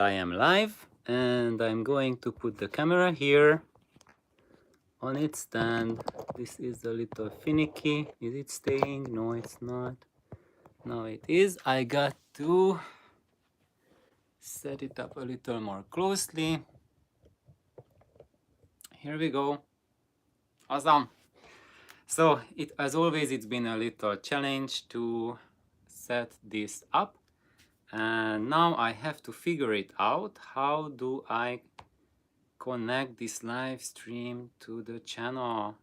I am live and I'm going to put the camera here on its stand. This is a little finicky. Is it staying? No, it's not. No, it is. I got to set it up a little more closely. Here we go. Awesome. So as always, it's been a little challenge to set this up. And now I have to figure it out. How do I connect this live stream to the channel?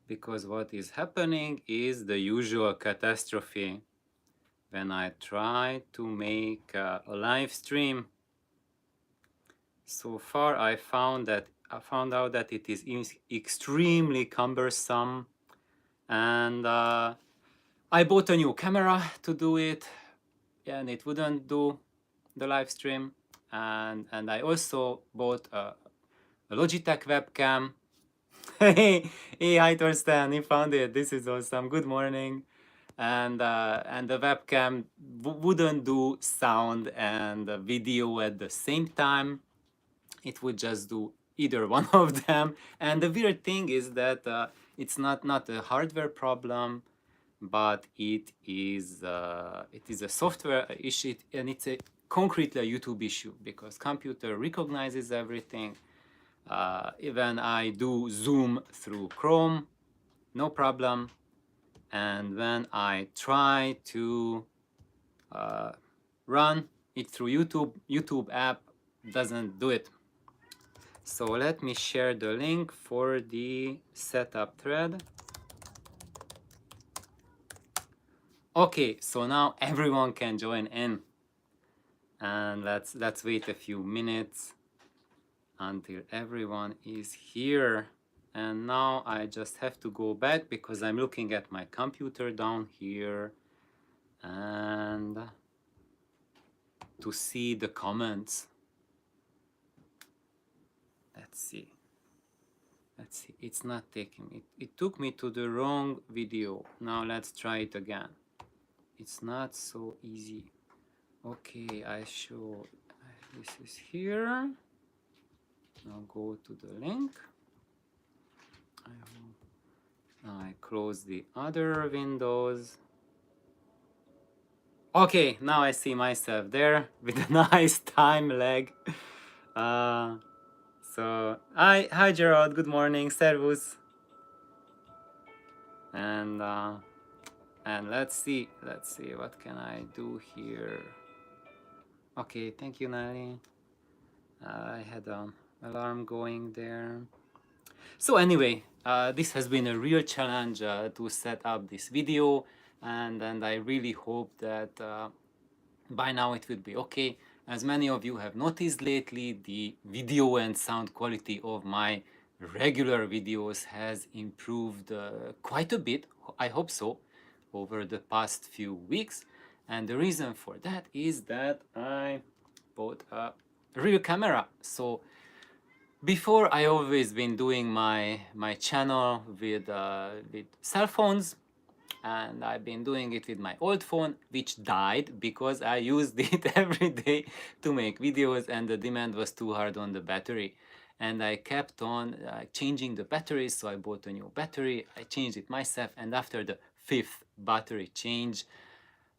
Because what is happening is the usual catastrophe. When I try to make a live stream, so far I found out that it is extremely cumbersome, and I bought a new camera to do it, and it wouldn't do the live stream. And I also bought a Logitech webcam. Hey, hi Torsten, you found it. This is awesome. Good morning. And the webcam wouldn't do sound and video at the same time. It would just do either one of them. And the weird thing is that it's not a hardware problem, but it is a software issue, and it's a concretely a YouTube issue because computer recognizes everything. Even I do Zoom through Chrome, no problem. And when I try to run it through YouTube app doesn't do it. So let me share the link for the setup thread. Okay, so now everyone can join in, and let's wait a few minutes until everyone is here. And now I just have to go back because I'm looking at my computer down here and to see the comments. Let's see. It's not taking me. It took me to the wrong video. Now let's try it again. It's not so easy. Okay, I show this is here. Now go to the link. I close the other windows. Okay, now I see myself there with a nice time lag. So hi Gerald, good morning, servus. And let's see what can I do here. Okay, thank you, Nali. I had an alarm going there. So anyway, this has been a real challenge to set up this video, and I really hope that by now it will be okay. As many of you have noticed lately, the video and sound quality of my regular videos has improved quite a bit, I hope so, over the past few weeks. And the reason for that is that I bought a real camera. So before, I always been doing my channel with cell phones, and I've been doing it with my old phone, which died because I used it every day to make videos, and the demand was too hard on the battery. And I kept on changing the batteries, so I bought a new battery. I changed it myself, and after the 5th battery change,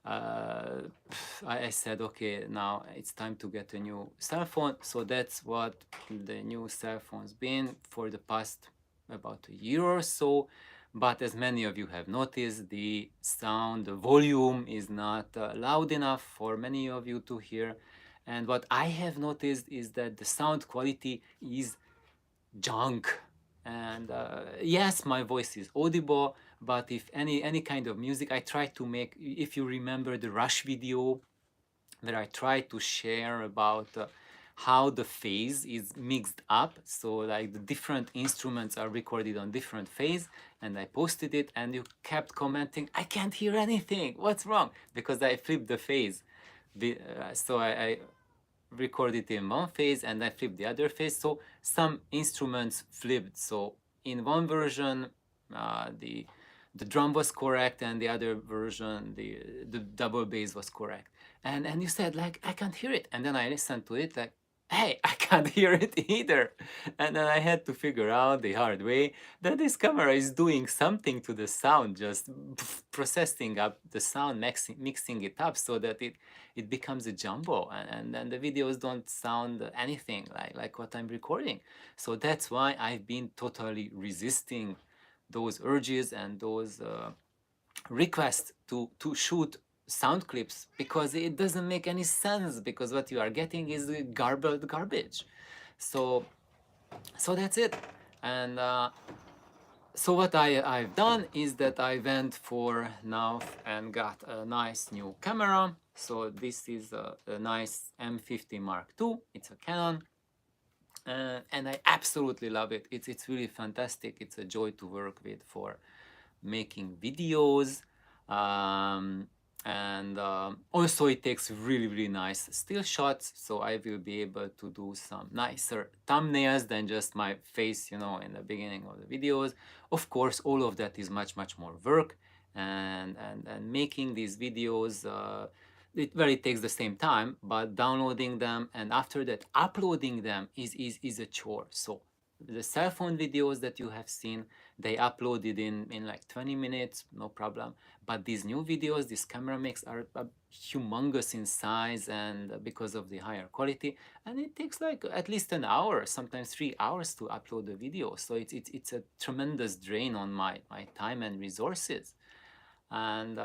I said, okay, now it's time to get a new cell phone. So that's what the new cell phone's been for the past about a year or so. But as many of you have noticed, the sound, the volume is not loud enough for many of you to hear. And what I have noticed is that the sound quality is junk. And yes, my voice is audible, but if any kind of music I try to make, if you remember the Rush video where I try to share about how the phase is mixed up, so like the different instruments are recorded on different phase, and I posted it, and you kept commenting, I can't hear anything, what's wrong? Because I flipped the phase. So I record it in one phase and I flip the other phase, so some instruments flipped. So in one version the drum was correct, and the other version the double bass was correct. and you said like, I can't hear it, and then I listened to it like, hey, I can't hear it either. And then I had to figure out the hard way that this camera is doing something to the sound, just processing up the sound, mixing it up so that it becomes a jumbo, and then the videos don't sound anything like what I'm recording. So that's why I've been totally resisting those urges and those request to shoot sound clips, because it doesn't make any sense, because what you are getting is garbled garbage. So that's it. And so what I've done is that I went for now and got a nice new camera. So this is a nice M50 Mark II. It's a Canon. And I absolutely love it. It's really fantastic. It's a joy to work with for making videos. Um, and also it takes really nice still shots, so I will be able to do some nicer thumbnails than just my face, in the beginning of the videos. Of course, all of that is much more work, and making these videos, it takes the same time, but downloading them and after that uploading them is a chore. So the cell phone videos that you have seen, they uploaded in like 20 minutes, no problem. But these new videos, these camera makes are humongous in size, and because of the higher quality, and it takes like at least an hour, sometimes 3 hours to upload the video. So it's a tremendous drain on my time and resources. And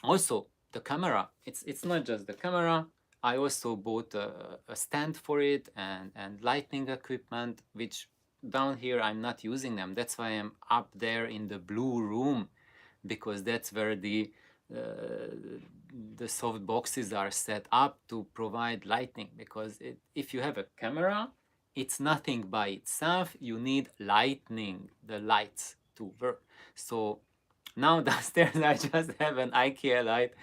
also the camera, it's not just the camera. I also bought a stand for it and lighting equipment, which down here I'm not using them. That's why I'm up there in the blue room, because that's where the soft boxes are set up to provide lighting. Because if you have a camera, it's nothing by itself. You need lighting, the lights to work. So now downstairs I just have an IKEA light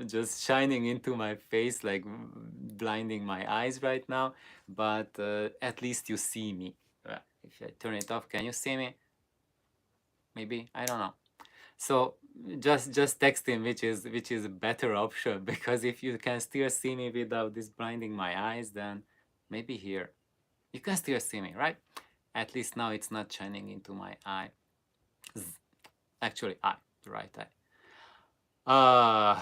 just shining into my face, like blinding my eyes right now. But at least you see me. If I turn it off, can you see me? Maybe, I don't know. So just text him, which is a better option, because if you can still see me without this blinding my eyes, then maybe here you can still see me, right? At least now it's not shining into my eye. Actually, eye, the right eye.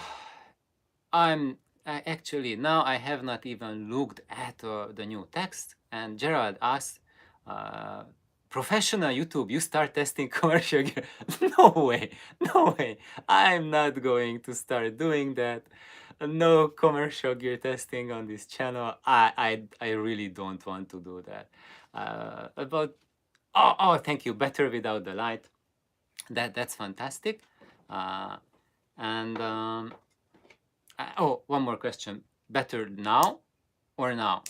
I'm actually now I have not even looked at the new text. And Gerald asked, uh, "Professional YouTube, you start testing commercial gear?" No way, no way. I'm not going to start doing that. No commercial gear testing on this channel. I really don't want to do that. About thank you. Better without the light. That's fantastic. Uh, and one more question. Better now or now?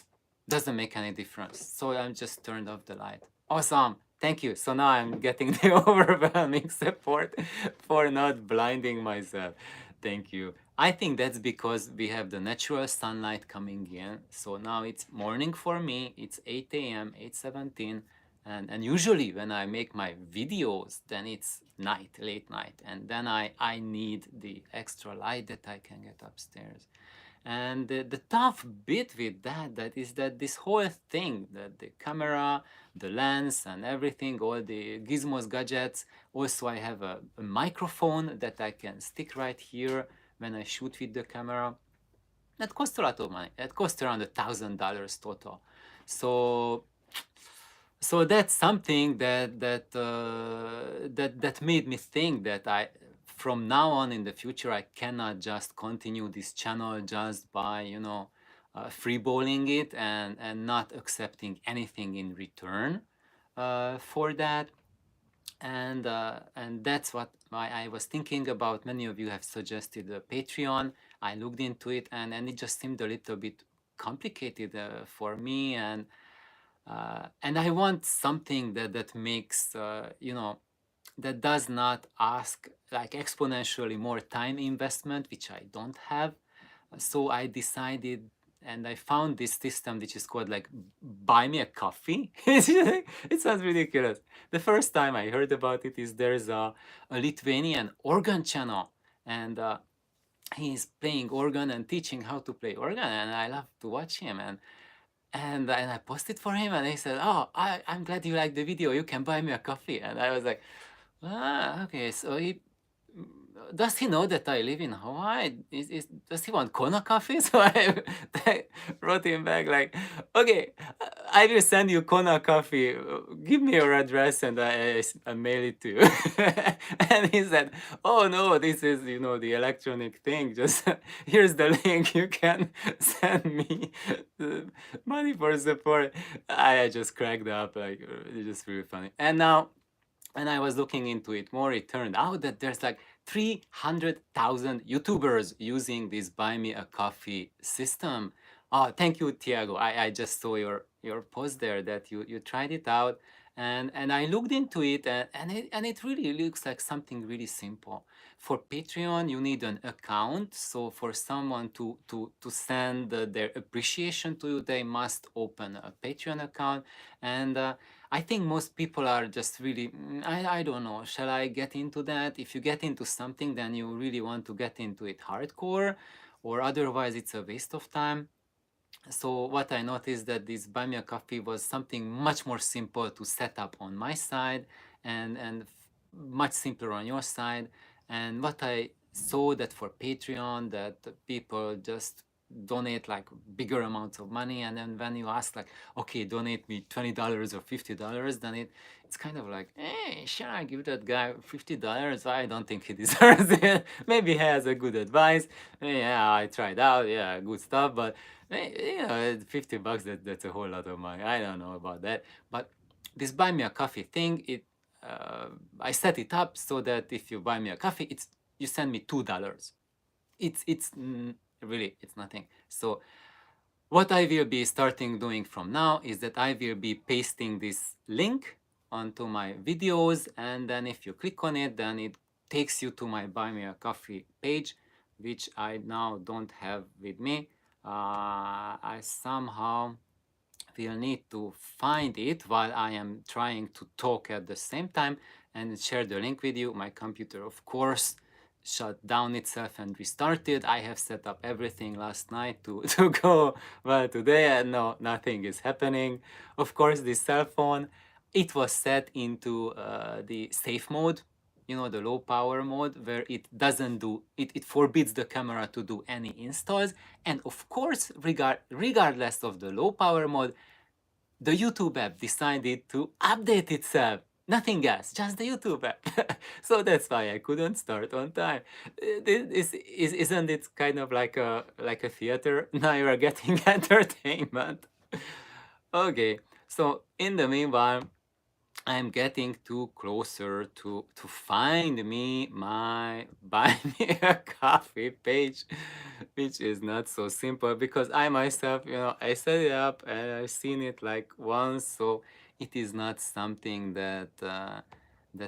Doesn't make any difference. So I'm just turned off the light. Awesome. Thank you. So now I'm getting the overwhelming support for not blinding myself. Thank you. I think that's because we have the natural sunlight coming in. So now it's morning for me. It's 8 a.m., 8:17. And usually when I make my videos, then it's night, late night. And then I need the extra light that I can get upstairs. And the tough bit with that is that this whole thing, that the camera, the lens and everything, all the gizmos, gadgets, also I have a microphone that I can stick right here when I shoot with the camera. That costs a lot of money. That costs around $1,000 total. So that's something that made me think that from now on in the future I cannot just continue this channel just by freeballing it and not accepting anything in return for that. And that's what I was thinking about. Many of you have suggested a Patreon. I looked into it, and it just seemed a little bit complicated for me, and I want something that makes that does not ask like exponentially more time investment, which I don't have. So I decided, and I found this system which is called like buy me a coffee. It sounds ridiculous. The first time I heard about it is there's a Lithuanian organ channel, and he's playing organ and teaching how to play organ, and I love to watch him. And I posted for him, and he said, "Oh, I'm glad you like the video. You can buy me a coffee." And I was like, "Ah, okay." So does he know that I live in Hawaii? Does he want Kona coffee? So I wrote him back like, "Okay, I will send you Kona coffee. Give me your address, and I mail it to you." And he said, "Oh no, this is the electronic thing. Just here's the link. You can send me the money for support." I just cracked up, like it's just really funny. And now, when I was looking into it more, it turned out that there's like 300,000 YouTubers using this Buy Me a Coffee system. Oh, thank you, Tiago. I just saw your post there that you tried it out, and I looked into it, and it really looks like something really simple. For Patreon, you need an account. So for someone to send their appreciation to you, they must open a Patreon account. And I think most people are just really, I don't know, shall I get into that? If you get into something, then you really want to get into it hardcore, or otherwise it's a waste of time. So what I noticed that this Buy Me a Coffee was something much more simple to set up on my side, and much simpler on your side. And what I saw that for Patreon, that people just donate like bigger amounts of money, and then when you ask like, okay, donate me $20 or $50, then it's kind of like, hey, should I give that guy $50? I don't think he deserves it. Maybe he has a good advice. Yeah, I tried out, yeah, good stuff, but 50 bucks, that's a whole lot of money. I don't know about that. But this Buy Me a Coffee thing, I set it up so that if you buy me a coffee, you send me $2. Really, it's nothing. So what I will be starting doing from now is that I will be pasting this link onto my videos, and then if you click on it, then it takes you to my Buy Me a Coffee page, which I now don't have with me. I somehow will need to find it while I am trying to talk at the same time and share the link with you. My computer, of course, shut down itself and restarted. I have set up everything last night to go, but today no, nothing is happening. Of course, this cell phone, it was set into the safe mode, the low power mode, where it doesn't do it forbids the camera to do any installs. And of course, regardless of the low power mode, the YouTube app decided to update itself. Nothing else, just the YouTube app. So that's why I couldn't start on time. Isn't it kind of like a theater? Now you are getting entertainment. Okay, so in the meanwhile, I'm getting too closer to find me my Buy Me a Coffee page, which is not so simple because I myself, I set it up and I've seen it like once, so it is not something that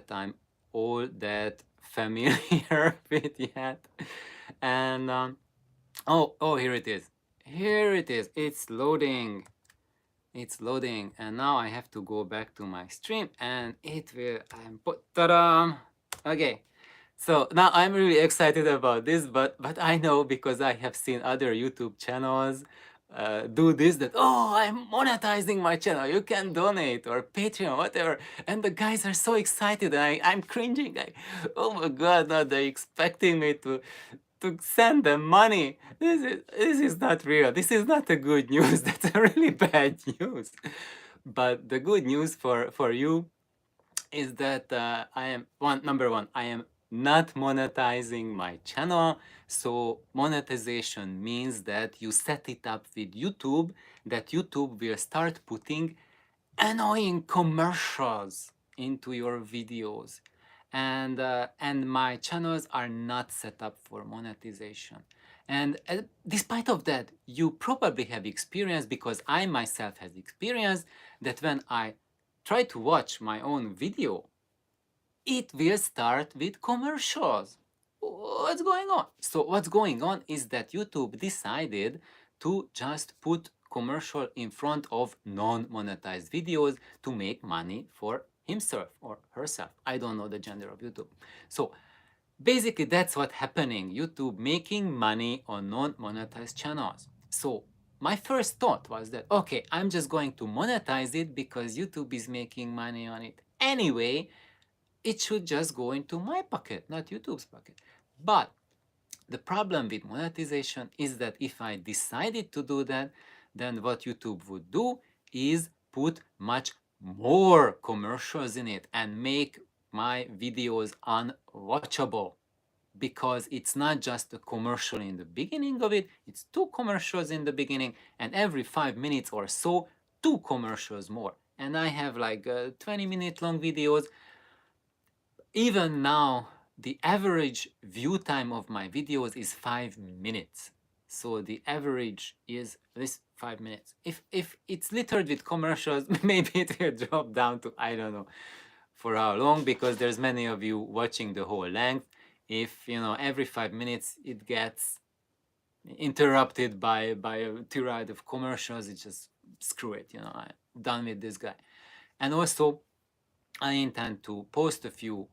I'm all that familiar with yet. And oh, here it is. Here it is. It's loading. It's loading, and now I have to go back to my stream, and it will. Ta-da! Okay, so now I'm really excited about this, but I know because I have seen other YouTube channels do this, that I'm monetizing my channel. You can donate or Patreon, whatever, and the guys are so excited, and I'm cringing. Like, oh my god, now they're expecting me to send them money. This is not real. This is not a good news. That's a really bad news. But the good news for you is that I am number one. I am not monetizing my channel. So monetization means that you set it up with YouTube. That YouTube will start putting annoying commercials into your videos, and my channels are not set up for monetization. And despite of that, you probably have experienced, because I myself has experienced, that when I try to watch my own video, it will start with commercials. What's going on? So what's going on is that YouTube decided to just put commercial in front of non-monetized videos to make money for himself or herself. I don't know the gender of YouTube. So basically that's what's happening. YouTube making money on non-monetized channels. So my first thought was that, okay, I'm just going to monetize it because YouTube is making money on it anyway. It should just go into my pocket, not YouTube's pocket. But the problem with monetization is that if I decided to do that, then what YouTube would do is put much more commercials in it and make my videos unwatchable, because it's not just a commercial in the beginning of it, it's two commercials in the beginning, and every 5 minutes or so, two commercials more. And I have like 20-minute long videos. Even now, the average view time of my videos is 5 minutes. So the average is this 5 minutes. If it's littered with commercials, maybe it will drop down to, I don't know for how long, because there's many of you watching the whole length. If every 5 minutes it gets interrupted by a tirade of commercials, it's just screw it. I'm done with this guy. And also, I intend to post a few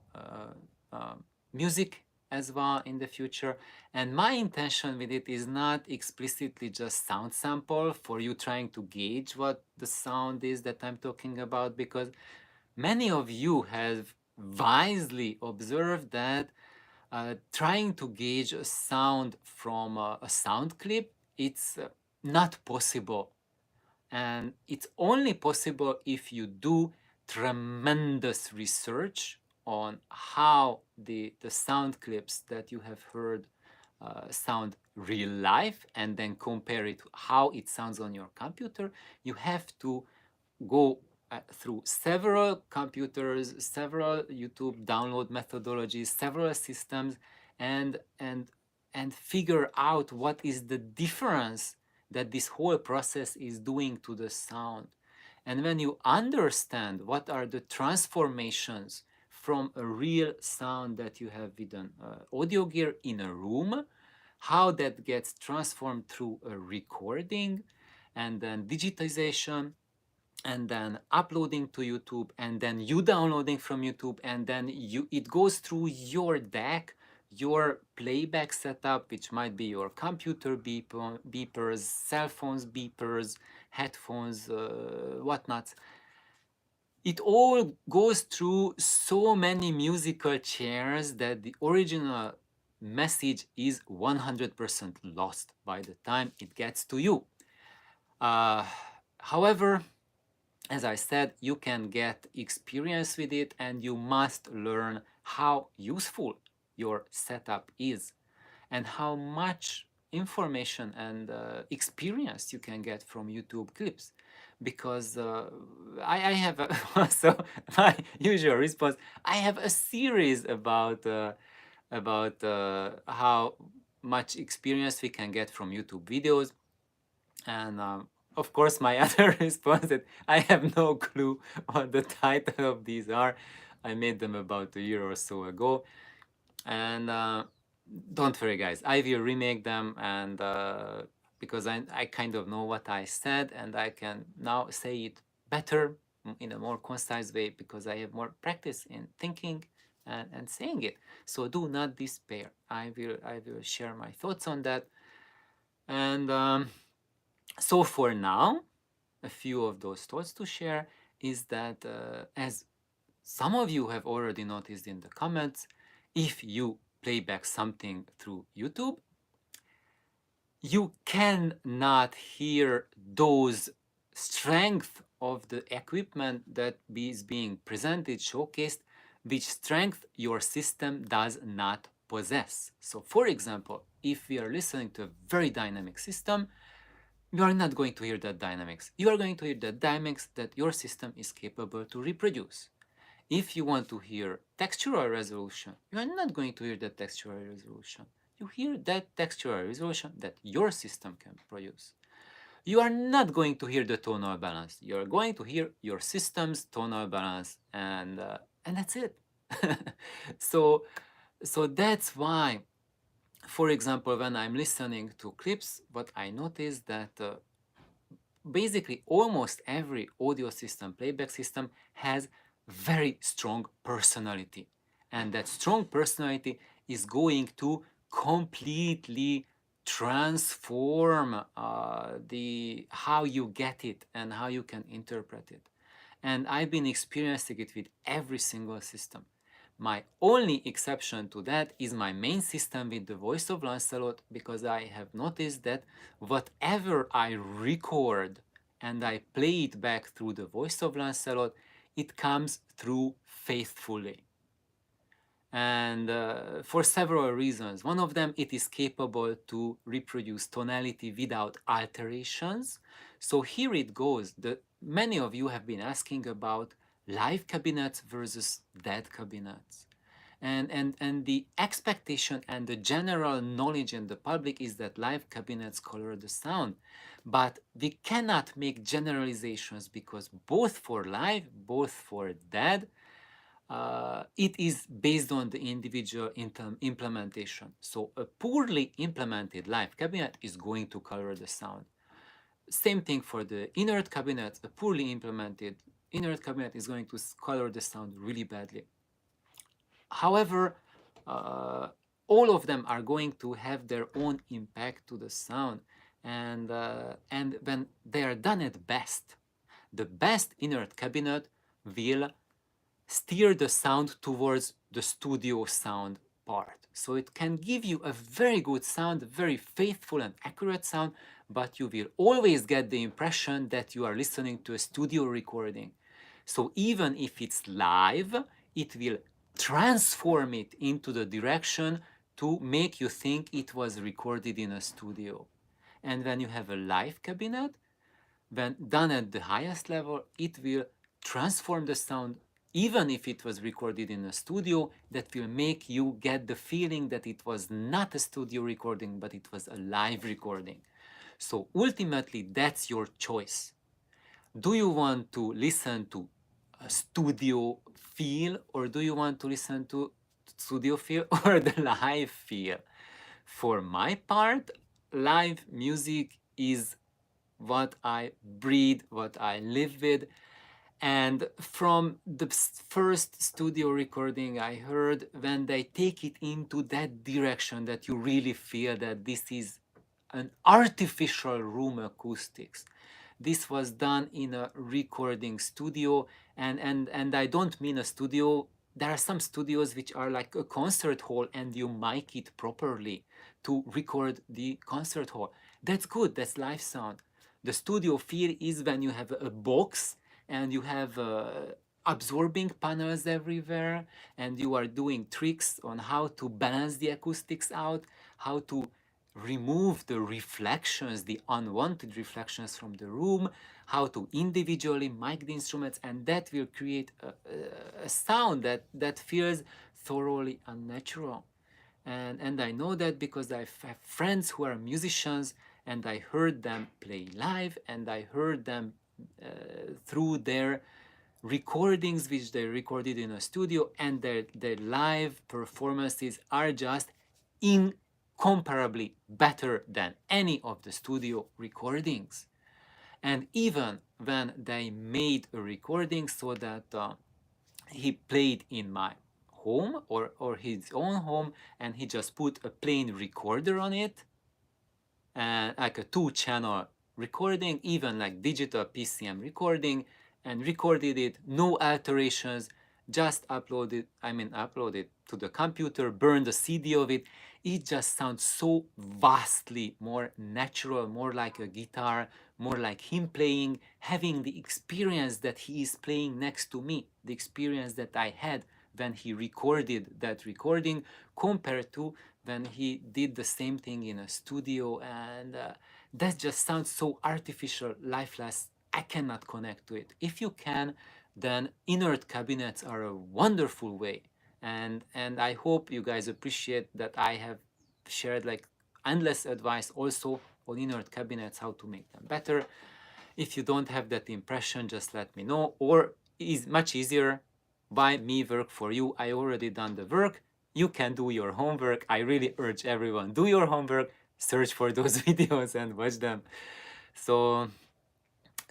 music as well in the future. And my intention with it is not explicitly just sound sample for you trying to gauge what the sound is that I'm talking about, because many of you have wisely observed that trying to gauge a sound from a sound clip, it's not possible. And it's only possible if you do tremendous research on how the sound clips that you have heard sound real life, and then compare it to how it sounds on your computer. You have to go through several computers, several YouTube download methodologies, several systems, and figure out what is the difference that this whole process is doing to the sound. And when you understand what are the transformations from a real sound that you have with an audio gear in a room, how that gets transformed through a recording, and then digitization, and then uploading to YouTube, and then you downloading from YouTube, and then it goes through your deck, your playback setup, which might be your computer beepers, cell phones beepers, headphones, whatnot. It all goes through so many musical chairs that the original message is 100% lost by the time it gets to you. However, as I said, you can get experience with it, and you must learn how useful your setup is and how much information and experience you can get from YouTube clips. Because I have so my usual response, I have a series about how much experience we can get from YouTube videos. And of course, my other response that I have no clue what the title of these are. I made them about a year or so ago. And don't worry, guys, I will remake them. And because I kind of know what I said, and I can now say it better in a more concise way, because I have more practice in thinking and saying it. So do not despair. I will share my thoughts on that. And so for now, a few of those thoughts to share is that, as some of you have already noticed in the comments, if you play back something through YouTube, you cannot hear those strength of the equipment that is being presented, showcased, which strength your system does not possess. So for example, if we are listening to a very dynamic system, you are not going to hear that dynamics. You are going to hear the dynamics that your system is capable to reproduce. If you want to hear textural resolution, you are not going to hear that textural resolution. You hear that textural resolution that your system can produce. You are not going to hear the tonal balance. You are going to hear your system's tonal balance, and that's it. so, so that's why, for example, when I'm listening to clips, what I notice that basically almost every audio system, playback system, has very strong personality. And that strong personality is going to completely transform the how you get it and how you can interpret it. And I've been experiencing it with every single system. My only exception to that is my main system with the voice of Lancelot, because I have noticed that whatever I record and I play it back through the voice of Lancelot, it comes through faithfully. And for several reasons. One of them, it is capable to reproduce tonality without alterations. So here it goes. Many of you have been asking about live cabinets versus dead cabinets. And the expectation and the general knowledge in the public is that live cabinets color the sound. But we cannot make generalizations, because both for live, both for dead, it is based on the individual implementation. So a poorly implemented live cabinet is going to color the sound. Same thing for the inert cabinet. A poorly implemented inert cabinet is going to color the sound really badly. However, all of them are going to have their own impact to the sound, and when they are done at best, the best inert cabinet will steer the sound towards the studio sound part. So it can give you a very good sound, very faithful and accurate sound, but you will always get the impression that you are listening to a studio recording. So even if it's live, it will transform it into the direction to make you think it was recorded in a studio. And when you have a live cabinet, when done at the highest level, it will transform the sound, even if it was recorded in a studio, that will make you get the feeling that it was not a studio recording, but it was a live recording. So ultimately, that's your choice. Do you want to listen to a studio feel, or do you want to listen to studio feel or the live feel? For my part, live music is what I breathe, what I live with. And from the first studio recording I heard, when they take it into that direction, that you really feel that this is an artificial room acoustics. This was done in a recording studio, and I don't mean a studio. There are some studios which are like a concert hall, and you mic it properly to record the concert hall. That's good, that's live sound. The studio feel is when you have a box and you have absorbing panels everywhere, and you are doing tricks on how to balance the acoustics out, how to remove the reflections, the unwanted reflections from the room, how to individually mic the instruments, and that will create a sound that feels thoroughly unnatural. And I know that because I have friends who are musicians, and I heard them play live, and I heard them through their recordings which they recorded in a studio, and their live performances are just incomparably better than any of the studio recordings. And even when they made a recording so that he played in my home or his own home, and he just put a plain recorder on it, and like a 2-channel recording, even like digital PCM recording, and recorded it, no alterations, just uploaded to the computer, burned the CD of it. It just sounds so vastly more natural, more like a guitar, more like him playing, having the experience that he is playing next to me, the experience that I had when he recorded that recording, compared to when he did the same thing in a studio. And that just sounds so artificial, lifeless. I cannot connect to it. If you can, then inert cabinets are a wonderful way. And I hope you guys appreciate that I have shared like endless advice also on inert cabinets, how to make them better. If you don't have that impression, just let me know. Or is much easier, buy me work for you. I already done the work. You can do your homework. I really urge everyone, do your homework, search for those videos and watch them. So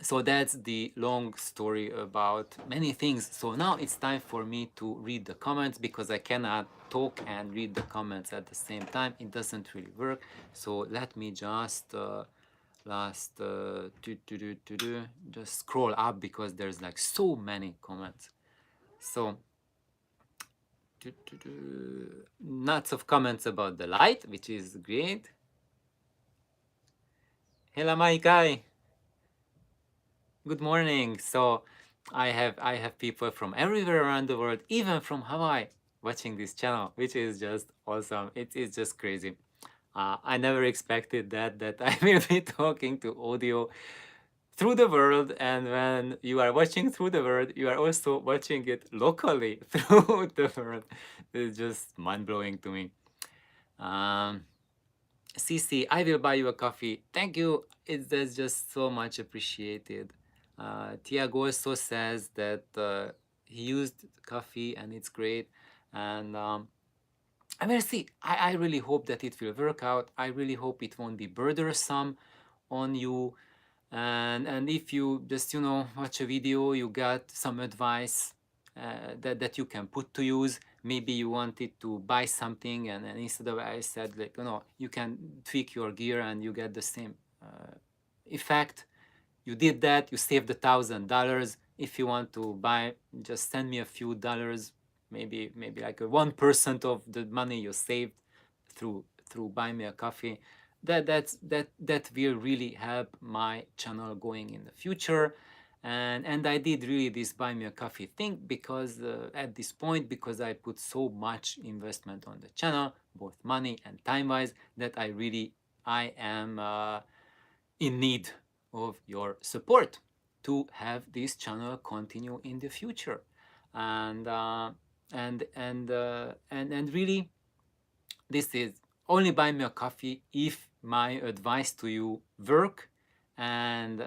So that's the long story about many things. So now it's time for me to read the comments, because I cannot talk and read the comments at the same time. It doesn't really work. So let me just just scroll up, because there's like so many comments. So lots of comments about the light, which is great. Hello, Maikai. Good morning. So I have people from everywhere around the world, even from Hawaii, watching this channel, which is just awesome. It is just crazy. I never expected that I will be talking to audio through the world, and when you are watching through the world, you are also watching it locally through the world. It's just mind blowing to me. Um, Cici, I will buy you a coffee. Thank you. That's just so much appreciated. Tiago also says that he used coffee and it's great. And I will see. I really hope that it will work out. I really hope it won't be burdensome on you. And if you just watch a video, you got some advice that you can put to use. Maybe you wanted to buy something, and instead of, I said, like, you can tweak your gear and you get the same effect. You did that, you saved $1,000. If you want to buy, just send me a few dollars, maybe like a 1% of the money you saved through buy me a coffee. That will really help my channel going in the future. And I did really this buy me a coffee thing, because at this point, because I put so much investment on the channel, both money and time wise, that I am in need of your support to have this channel continue in the future. And uh, and and uh, and and really, this is only buy me a coffee if my advice to you work, and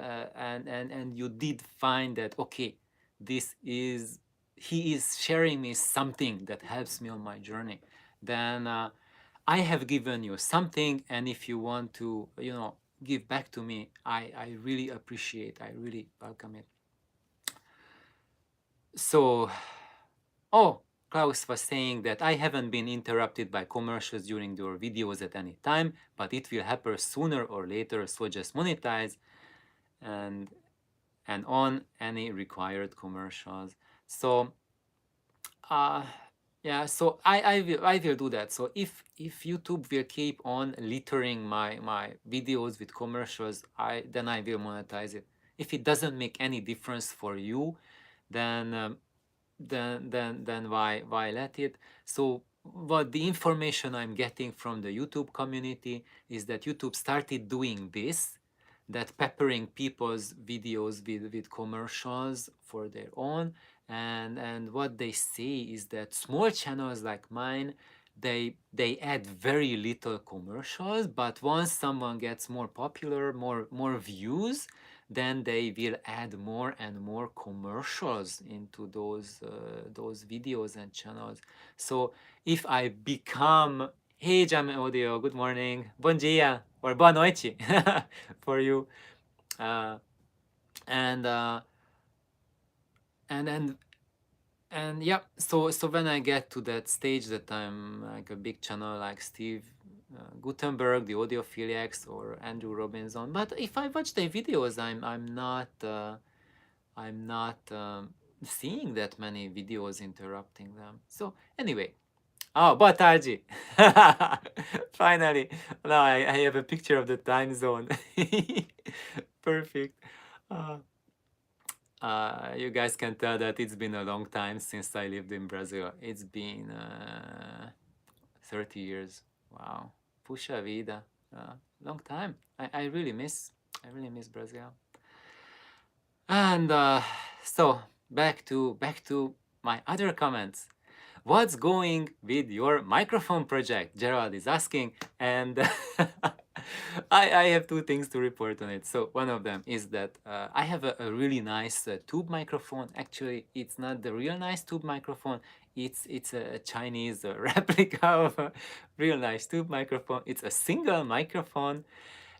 you did find that, okay, this is he is sharing me something that helps me on my journey. Then I have given you something, and if you want to give back to me, I really appreciate, I really welcome it. So, oh, Klaus was saying that I haven't been interrupted by commercials during your videos at any time, but it will happen sooner or later, so just monetize and on any required commercials. So yeah, so I will do that. So if YouTube will keep on littering my videos with commercials, then I will monetize it. If it doesn't make any difference for you, then then why let it? So what the information I'm getting from the YouTube community is that YouTube started doing this, that peppering people's videos with commercials for their own. And what they say is that small channels like mine, they add very little commercials, but once someone gets more popular, more views, then they will add more and more commercials into those videos and channels. So if I become, hey Jam Audio, good morning, bon dia or boa noite for you, uh, and uh, and and yeah. So when I get to that stage that I'm like a big channel like Steve Gutenberg, the Audiophiliacs, or Andrew Robinson, but if I watch their videos, I'm not seeing that many videos interrupting them. So anyway, oh, boa tarde. Finally, now I have a picture of the time zone. Perfect. Uh, you guys can tell that it's been a long time since I lived in Brazil. It's been 30 years. Wow. Puxa vida. Long time. I really miss Brazil. And so back to my other comments. What's going with your microphone project? Gerald is asking, and I have two things to report on it. So one of them is that I have a really nice tube microphone. Actually, it's not the real nice tube microphone. It's a Chinese replica of a real nice tube microphone. It's a single microphone,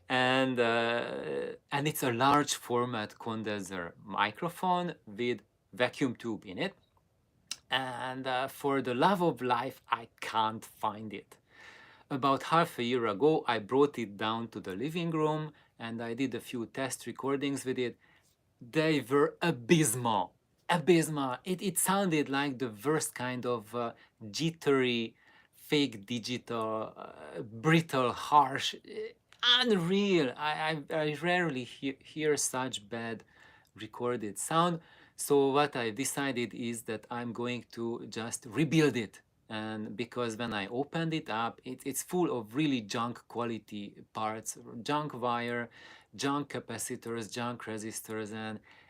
And it's a large format condenser microphone with vacuum tube in it. And for the love of life, I can't find it. About half a year ago, I brought it down to the living room and I did a few test recordings with it. They were abysmal. Abysmal. It sounded like the worst kind of jittery, fake digital, brittle, harsh, unreal. I rarely hear such bad recorded sound. So what I decided is that I'm going to just rebuild it. And because when I opened it up, it's full of really junk quality parts, junk wire, junk capacitors, junk resistors,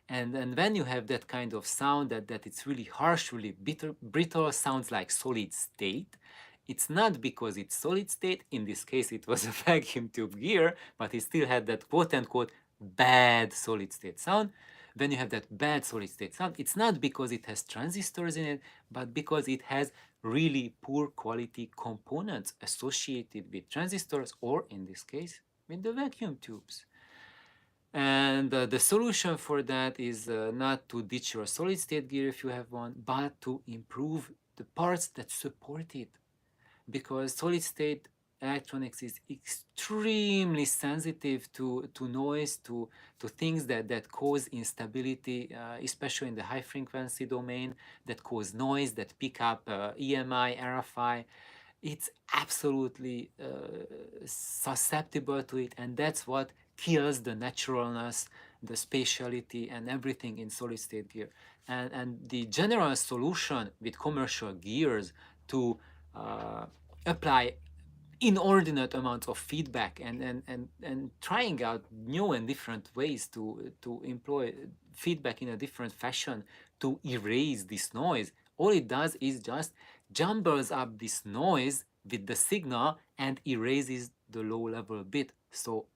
and when you have that kind of sound that it's really harsh, really brittle, sounds like solid state. It's not because it's solid state. In this case, it was a vacuum tube gear, but it still had that quote unquote bad solid state sound. When you have that bad solid state sound, it's not because it has transistors in it, but because it has really poor quality components associated with transistors, or in this case, with the vacuum tubes. And the solution for that is not to ditch your solid state gear if you have one, but to improve the parts that support it. Because solid state electronics is extremely sensitive to noise, to things that cause instability, especially in the high frequency domain, that cause noise, that pick up EMI, RFI. It's absolutely susceptible to it, and that's what kills the naturalness, the spatiality, and everything in solid state gear. And the general solution with commercial gears to apply inordinate amounts of feedback and trying out new and different ways to employ feedback in a different fashion to erase this noise. All it does is just jumbles up this noise with the signal and erases the low level bit. So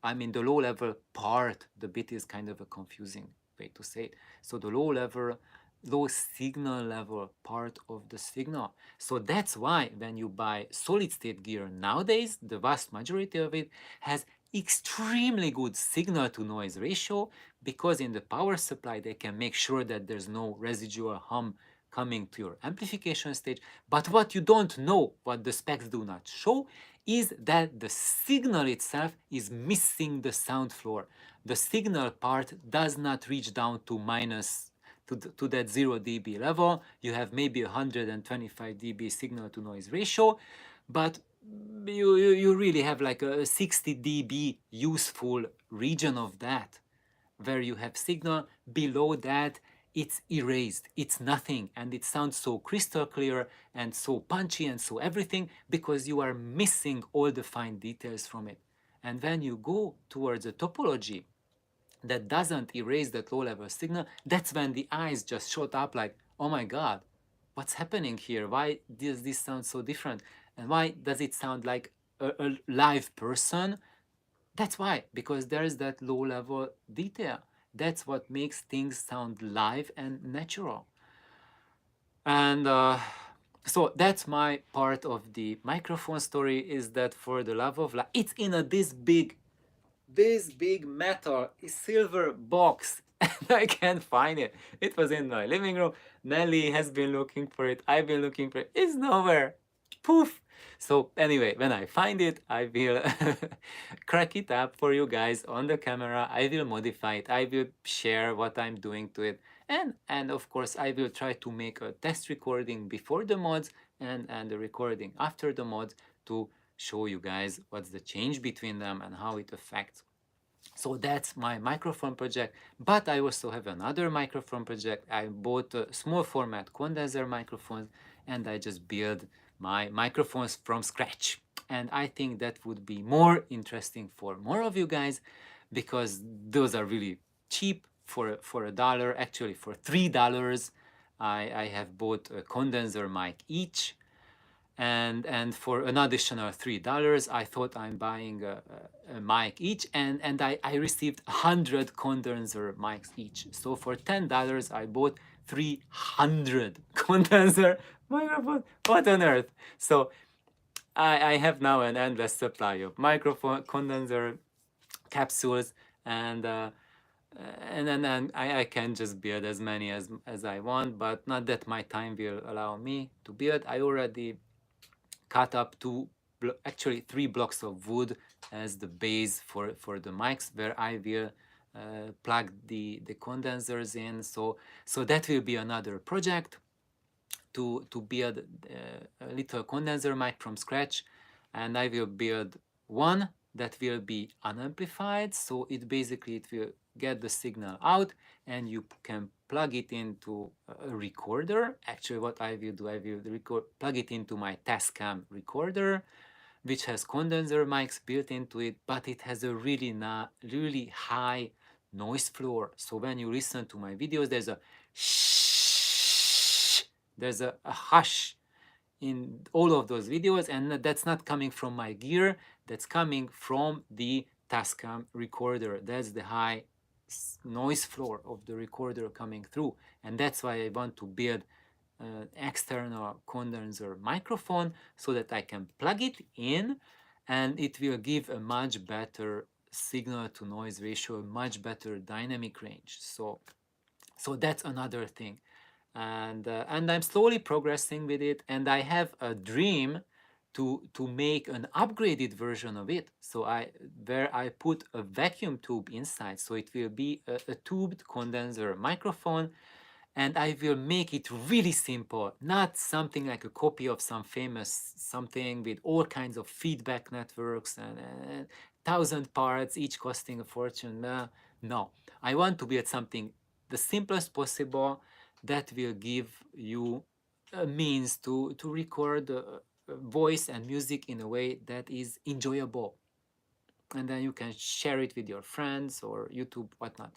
I mean, the low level part, the bit is kind of a confusing way to say it. So the low signal level part of the signal. So that's why when you buy solid state gear nowadays, the vast majority of it has extremely good signal to noise ratio, because in the power supply they can make sure that there's no residual hum coming to your amplification stage. But what you don't know, what the specs do not show, is that the signal itself is missing the sound floor. The signal part does not reach down to minus to that 0 dB level. You have maybe 125 dB signal to noise ratio, but you really have like a 60 dB useful region of that, where you have signal. Below that, it's erased, it's nothing, and it sounds so crystal clear and so punchy and so everything, because you are missing all the fine details from it. And when you go towards a topology that doesn't erase that low level signal, that's when the eyes just shut up like, oh my god, what's happening here? Why does this sound so different? And why does it sound like a live person? That's why, because there's that low level detail. That's what makes things sound live and natural. And so that's my part of the microphone story, is that for the love of life, it's in this big metal silver box and I can't find it. It was in my living room. Nelly has been looking for it. I've been looking for it. It's nowhere. Poof. So anyway, when I find it, I will crack it up for you guys on the camera. I will modify it. I will share what I'm doing to it. And of course, I will try to make a test recording before the mods and the recording after the mods to show you guys what's the change between them and how it affects. So that's my microphone project, but I also have another microphone project. I bought a small format condenser microphones and I just build my microphones from scratch. And I think that would be more interesting for more of you guys, because those are really cheap. For a dollar, actually for $3, I have bought a condenser mic each, and for an additional $3, I thought I'm buying a mic each, and I received 100 condenser mics each. So for $10, I bought 300 condenser microphones. What on earth? So I have now an endless supply of microphone condenser capsules, and then I can just build as many as I want, but not that my time will allow me to build. I already cut up actually 3 blocks of wood as the base for the mics, where I will plug the condensers in. So that will be another project to build a little condenser mic from scratch, and I will build one that will be unamplified, so it will get the signal out, and you can plug it into a recorder. Actually, what I will do, I will plug it into my Tascam recorder, which has condenser mics built into it, but it has a really high noise floor. So when you listen to my videos, there's a shh, there's a hush in all of those videos, and that's not coming from my gear, that's coming from the Tascam recorder. That's the high noise floor of the recorder coming through, and that's why I want to build an external condenser microphone so that I can plug it in, and it will give a much better signal to noise ratio, a much better dynamic range. So that's another thing, and I'm slowly progressing with it, and I have a dream to make an upgraded version of it. So where I put a vacuum tube inside, so it will be a tubed condenser microphone, and I will make it really simple, not something like a copy of some famous something with all kinds of feedback networks and 1,000 parts, each costing a fortune. No, I want to build something the simplest possible that will give you a means to record voice and music in a way that is enjoyable. And then you can share it with your friends or YouTube, whatnot.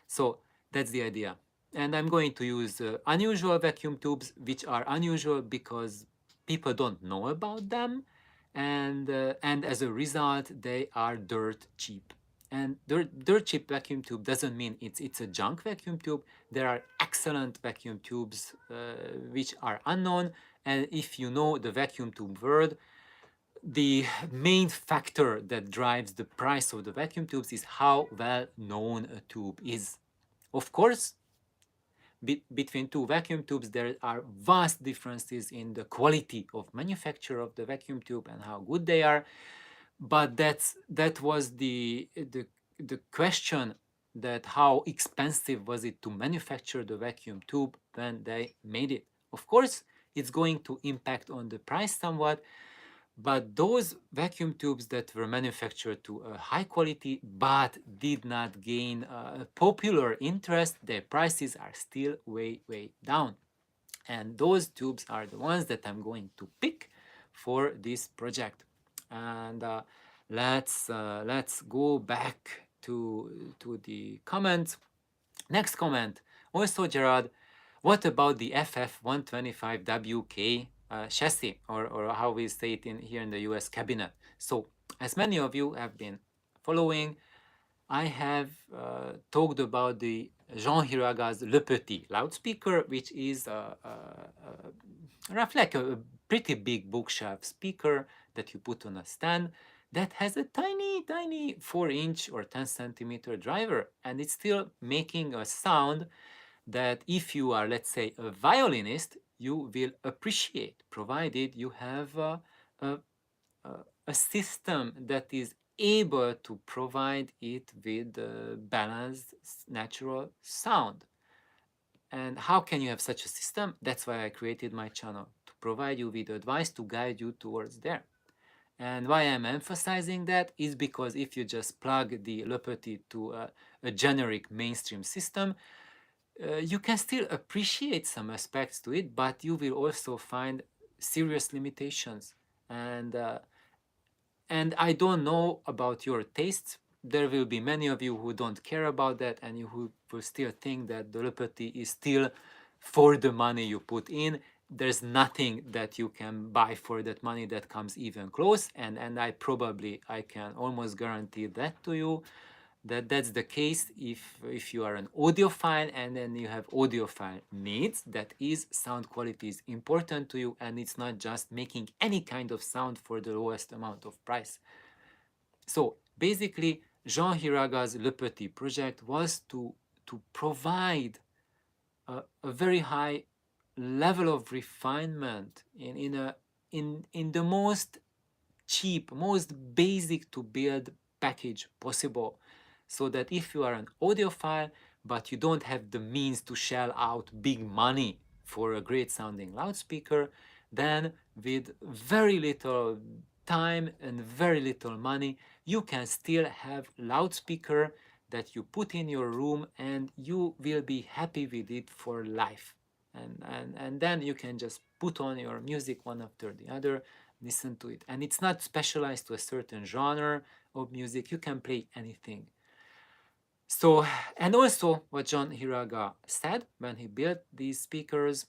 So that's the idea. And I'm going to use unusual vacuum tubes, which are unusual because people don't know about them. And as a result, they are dirt cheap. And dirt cheap vacuum tube doesn't mean it's a junk vacuum tube. There are excellent vacuum tubes which are unknown. And if you know the vacuum tube world, the main factor that drives the price of the vacuum tubes is how well known a tube is. Of course, between two vacuum tubes, there are vast differences in the quality of manufacture of the vacuum tube and how good they are. But that was the question, that how expensive was it to manufacture the vacuum tube when they made it. Of course, it's going to impact on the price somewhat, but those vacuum tubes that were manufactured to a high quality but did not gain popular interest, their prices are still way down. And those tubes are the ones that I'm going to pick for this project. And let's go back to the comments. Next comment. Also, Gerard, what about the FF125WK chassis, or how we say it here in the US, cabinet? So, as many of you have been following, I have talked about the Jean Hiraga's Le Petit loudspeaker, which is roughly like a pretty big bookshelf speaker that you put on a stand that has a tiny 4-inch or 10 centimeter driver, and it's still making a sound that if you are, let's say, a violinist, you will appreciate, provided you have a, a system that is able to provide it with balanced natural sound. And how can you have such a system? That's why I created my channel, to provide you with advice to guide you towards there. And why I'm emphasizing that is because if you just plug the Le Petit to a generic mainstream system, you can still appreciate some aspects to it, but you will also find serious limitations. And I don't know about your tastes. There will be many of you who don't care about that, and you who will still think that the Le Petit is still for the money you put in. There's nothing that you can buy for that money that comes even close, and I can almost guarantee that to you. that's the case if you are an audiophile and then you have audiophile needs, that is, sound quality is important to you and it's not just making any kind of sound for the lowest amount of price. So basically, Jean Hiraga's Le Petit project was to provide a very high level of refinement in the most cheap, most basic to build package possible, so that if you are an audiophile but you don't have the means to shell out big money for a great sounding loudspeaker, then with very little time and very little money you can still have loudspeaker that you put in your room and you will be happy with it for life. And then you can just put on your music one after the other, listen to it. And it's not specialized to a certain genre of music. You can play anything. So, and also what John Hiraga said when he built these speakers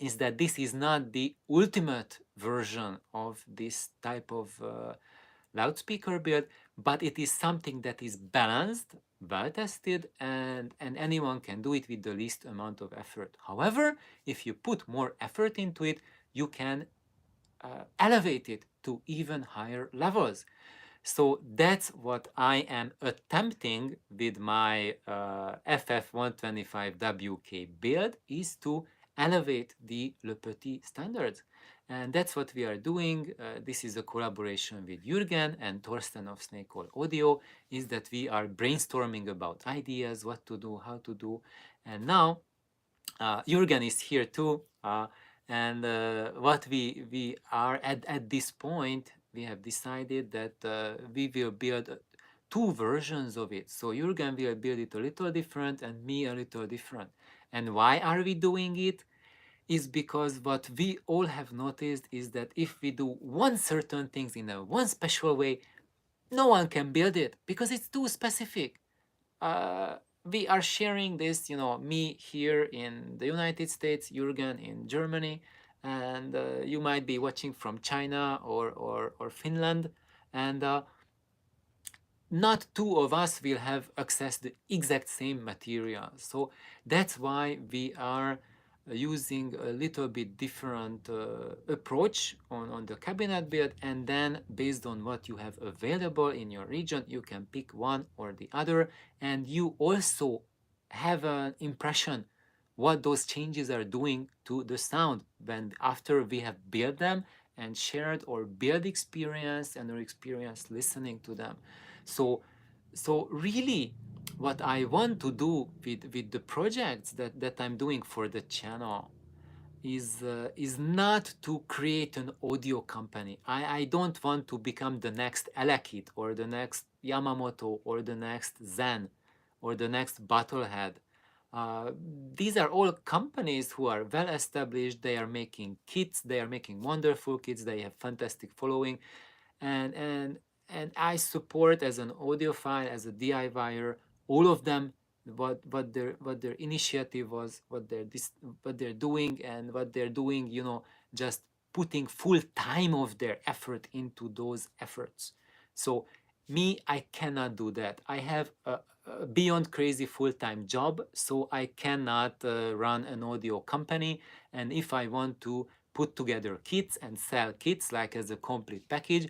is that this is not the ultimate version of this type of loudspeaker build, but it is something that is balanced, well tested, and anyone can do it with the least amount of effort. However, if you put more effort into it, you can elevate it to even higher levels. So that's what I am attempting with my FF125WK build, is to elevate the Le Petit standards. And that's what we are doing. This is a collaboration with Jürgen and Torsten of Snake Oil Audio, is that we are brainstorming about ideas, what to do, how to do. And now Jürgen is here too. And what we are at this point, we have decided that we will build two versions of it. So Jürgen will build it a little different and me a little different. And why are we doing it? Is because what we all have noticed is that if we do one certain things in a one special way, no one can build it because it's too specific. We are sharing this, me here in the United States, Jürgen in Germany, and you might be watching from China or Finland, and not two of us will have access to the exact same material. So that's why we are using a little bit different approach on the cabinet build, and then based on what you have available in your region, you can pick one or the other, and you also have an impression what those changes are doing to the sound when after we have built them and shared our build experience and our experience listening to them. So really what I want to do with the projects that I'm doing for the channel is not to create an audio company. I don't want to become the next Elekit or the next Yamamoto or the next Zen or the next Battlehead. Uh, these are all companies who are well established. They are making kits. They are making wonderful kits. They have fantastic following, and and and I support as an audiophile, as a DIYer, all of them. What their initiative was, what they're doing, and what they're doing. Just putting full time of their effort into those efforts. So me, I cannot do that. I have a beyond crazy full-time job, so I cannot run an audio company. And if I want to put together kits and sell kits like as a complete package,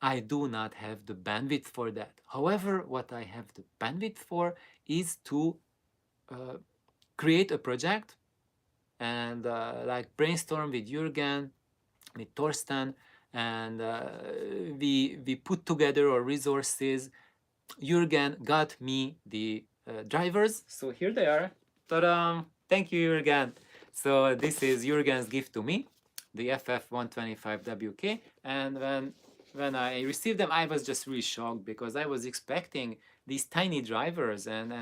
I do not have the bandwidth for that. However, what I have the bandwidth for is to create a project and like brainstorm with Jürgen, with Torsten, and we put together our resources. Jürgen got me the drivers, so here they are. Ta-da! Thank you, Jürgen. So this is Jürgen's gift to me, the FF125WK, and when I received them, I was just really shocked because I was expecting these tiny drivers, and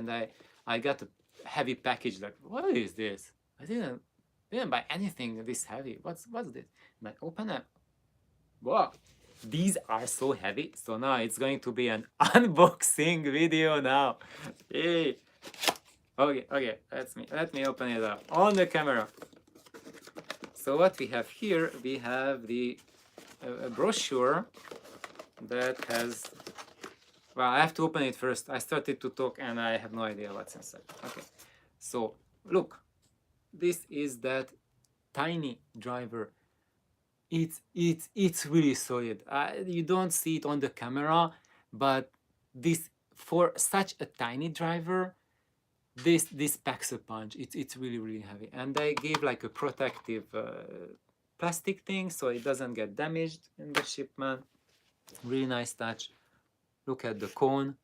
I got a heavy package. Like, what is this? I didn't buy anything this heavy. What's this? And I open it. Wow, these are so heavy. So now it's going to be an unboxing video now. Yay. Okay, let me open it up on the camera. So what we have here, we have the a brochure that has Well, I have to open it first. I started to talk and I have no idea what's inside. Okay, so look, this is that tiny driver. It's really solid. You don't see it on the camera, but this, for such a tiny driver, this packs a punch. It's really heavy, and they gave like a protective plastic thing so it doesn't get damaged in the shipment. Really nice touch. Look at the cone.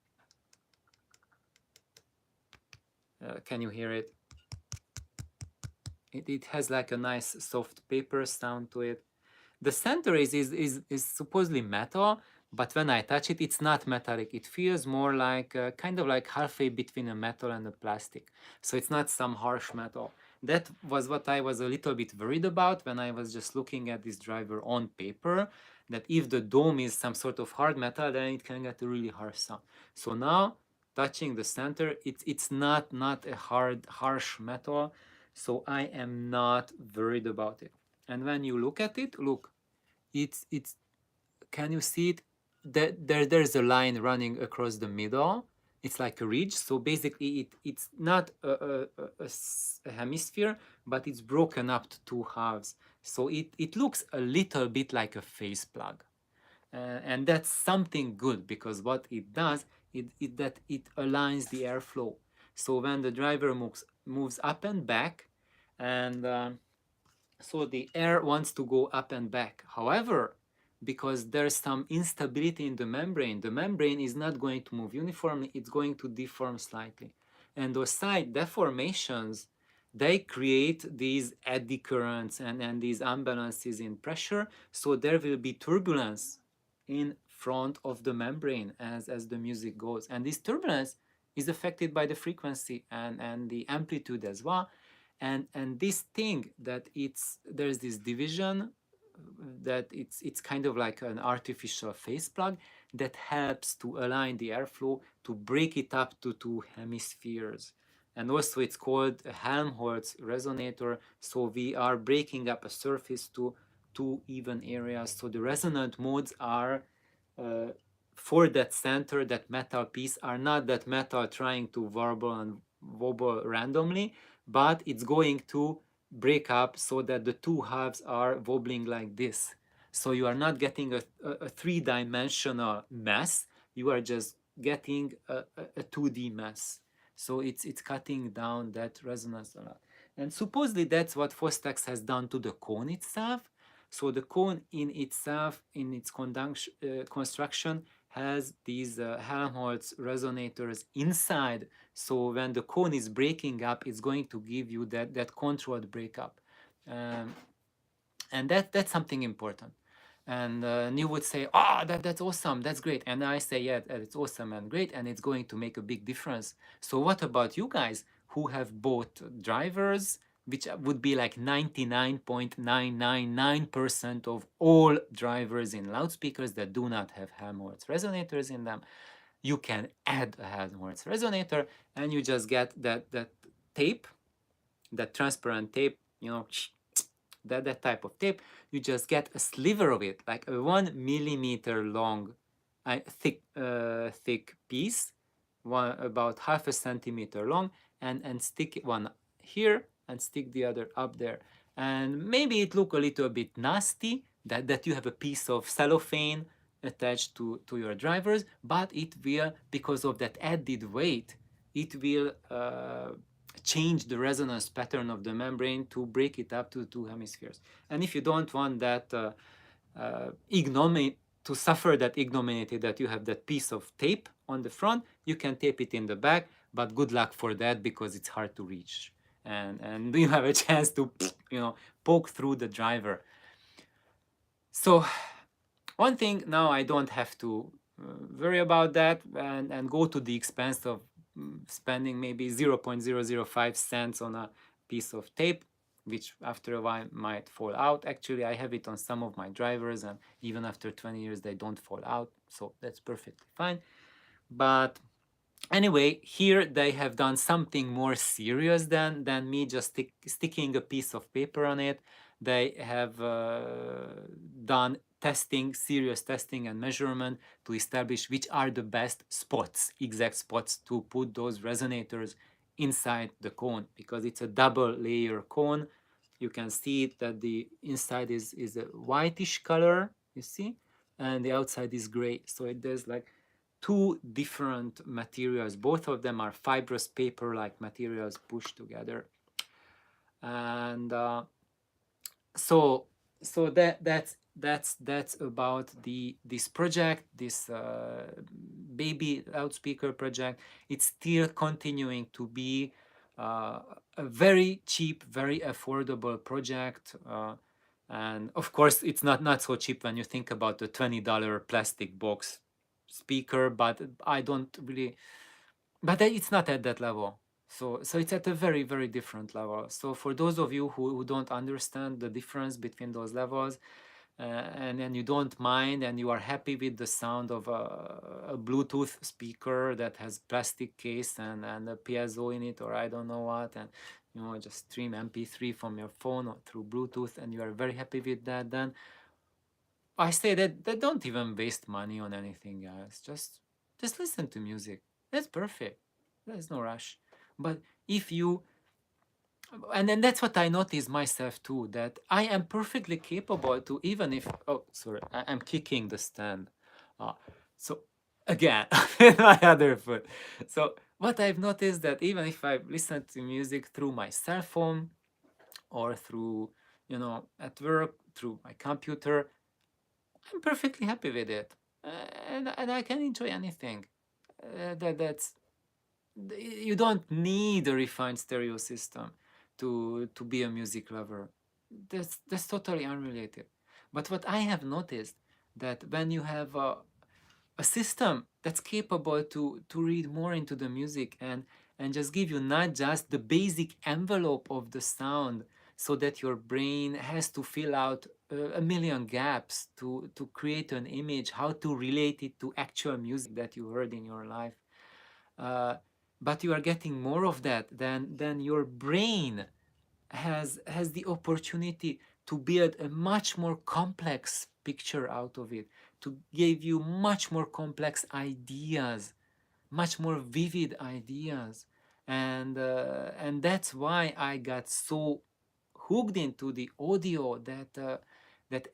Can you hear it? It has like a nice soft paper sound to it. The center is supposedly metal, but when I touch it, it's not metallic. It feels more like kind of like halfway between a metal and a plastic. So it's not some harsh metal. That was what I was a little bit worried about when I was just looking at this driver on paper, that if the dome is some sort of hard metal, then it can get a really harsh sound. So now, touching the center, it's not a harsh metal, so I am not worried about it. And when you look at it, look, it's can you see it? There's a line running across the middle. It's like a ridge. So basically, it's not a hemisphere, but it's broken up to two halves. So it looks a little bit like a face plug. And that's something good, because what it does that it aligns the airflow. So when the driver moves up and back, and so the air wants to go up and back. However, because there's some instability in the membrane is not going to move uniformly, it's going to deform slightly. And those side deformations, they create these eddy currents and these imbalances in pressure, so there will be turbulence in front of the membrane as the music goes. And this turbulence is affected by the frequency and the amplitude as well. And this thing that there's this division, that it's kind of like an artificial phase plug that helps to align the airflow, to break it up to two hemispheres. And also it's called a Helmholtz resonator. So we are breaking up a surface to two even areas. So the resonant modes are for that center, that metal piece, are not that metal trying to warble and wobble randomly, but it's going to break up so that the two halves are wobbling like this. So you are not getting a three-dimensional mess, you are just getting a 2D mess. So it's cutting down that resonance a lot. And supposedly that's what Fostex has done to the cone itself. So the cone in itself, in its construction, has these Helmholtz resonators inside. So when the cone is breaking up, it's going to give you that controlled breakup. And that's something important. And you would say, oh, that's awesome, that's great. And I say, yeah, it's awesome and great, and it's going to make a big difference. So what about you guys who have bought drivers, which would be like 99.999% of all drivers in loudspeakers that do not have Helmholtz resonators in them? You can add a Helmholtz resonator, and you just get that tape, that transparent tape, that type of tape. You just get a sliver of it, like a 1 millimeter long, thick piece, about half a centimeter long, and stick one here and stick the other up there. And maybe it look a little bit nasty that you have a piece of cellophane attached to your drivers, but it will, because of that added weight, it will change the resonance pattern of the membrane to break it up to two hemispheres. And if you don't want that ignominy, to suffer that ignominy that you have that piece of tape on the front, you can tape it in the back, but good luck for that, because it's hard to reach. And you have a chance to poke through the driver. So one thing, now I don't have to worry about that and go to the expense of spending maybe 0.005 cents on a piece of tape, which after a while might fall out. Actually, I have it on some of my drivers, and even after 20 years they don't fall out, so that's perfectly fine. But anyway, here they have done something more serious than me just sticking a piece of paper on it. They have done testing, serious testing and measurement to establish which are the best spots, exact spots to put those resonators inside the cone, because it's a double layer cone. You can see it that the inside is a whitish color, you see, and the outside is gray. So there's like two different materials. Both of them are fibrous paper-like materials pushed together. And so that's about this project, this baby loudspeaker project. It's still continuing to be a very cheap, very affordable project, and of course it's not so cheap when you think about the $20 plastic box speaker, but I don't really, but it's not at that level. So it's at a very, very different level. So for those of you who don't understand the difference between those levels, and you don't mind, and you are happy with the sound of a Bluetooth speaker that has plastic case and a piezo in it, or I don't know what, and just stream MP3 from your phone or through Bluetooth, and you are very happy with that, then I say that don't even waste money on anything else. Just listen to music. That's perfect. There's no rush. But if you, and then that's what I notice myself too, that I am perfectly capable to, even if, oh sorry, I'm kicking the stand. Uh, so again, with my other foot. So what I've noticed, that even if I listen to music through my cell phone or through, at work, through my computer, I'm perfectly happy with it, and I can enjoy anything. That's, you don't need a refined stereo system to be a music lover. That's totally unrelated. But what I have noticed, that when you have a system that's capable to read more into the music and just give you not just the basic envelope of the sound, so that your brain has to fill out a million gaps to create an image, how to relate it to actual music that you heard in your life. uh, but you are getting more of that, then your brain has the opportunity to build a much more complex picture out of it, to give you much more complex ideas, much more vivid ideas. And that's why I got so hooked into the audio, that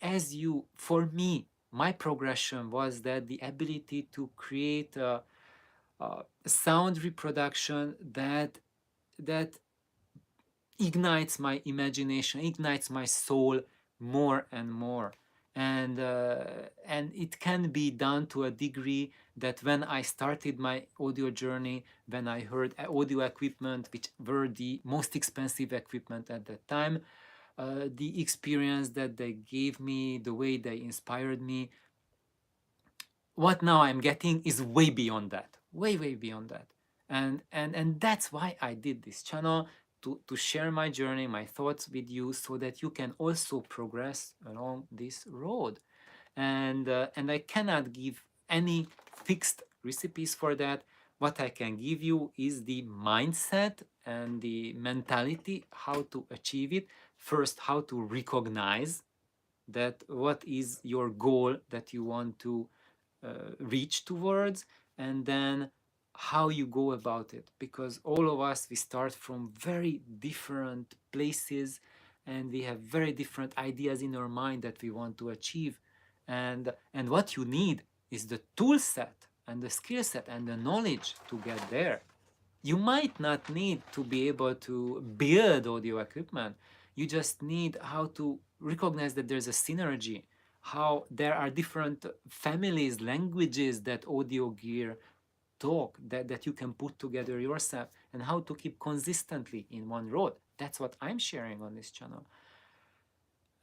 as you, for me, my progression was that the ability to create sound reproduction that ignites my imagination, ignites my soul more and more. And it can be done to a degree that when I started my audio journey, when I heard audio equipment, which were the most expensive equipment at that time, the experience that they gave me, the way they inspired me, what now I'm getting is way beyond that, way beyond that. And that's why I did this channel, to share my journey, my thoughts with you, so that you can also progress along this road. And I cannot give any fixed recipes for that. What I can give you is the mindset and the mentality, how to achieve it. First, how to recognize that what is your goal that you want to reach towards, and then how you go about it, because all of us, we start from very different places, and we have very different ideas in our mind that we want to achieve. And what you need is the tool set and the skill set and the knowledge to get there. You might not need to be able to build audio equipment. You just need how to recognize that there's a synergy, how there are different families, languages that audio gear talk, that you can put together yourself, and how to keep consistently in one road. That's what I'm sharing on this channel.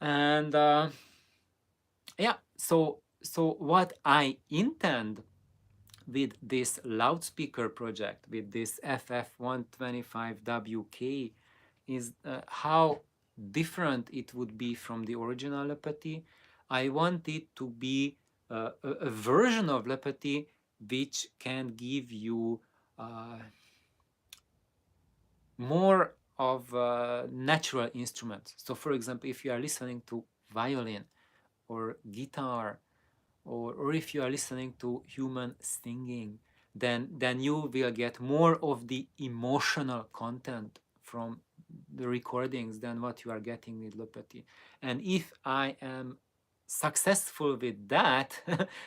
And yeah, so what I intend with this loudspeaker project, with this FF125WK, is how different it would be from the original Lepati. I want it to be a version of Lepati which can give you more of natural instruments. So for example, if you are listening to violin, or guitar, or if you are listening to human singing, then you will get more of the emotional content from the recordings than what you are getting with Le Petit. And if I am successful with that,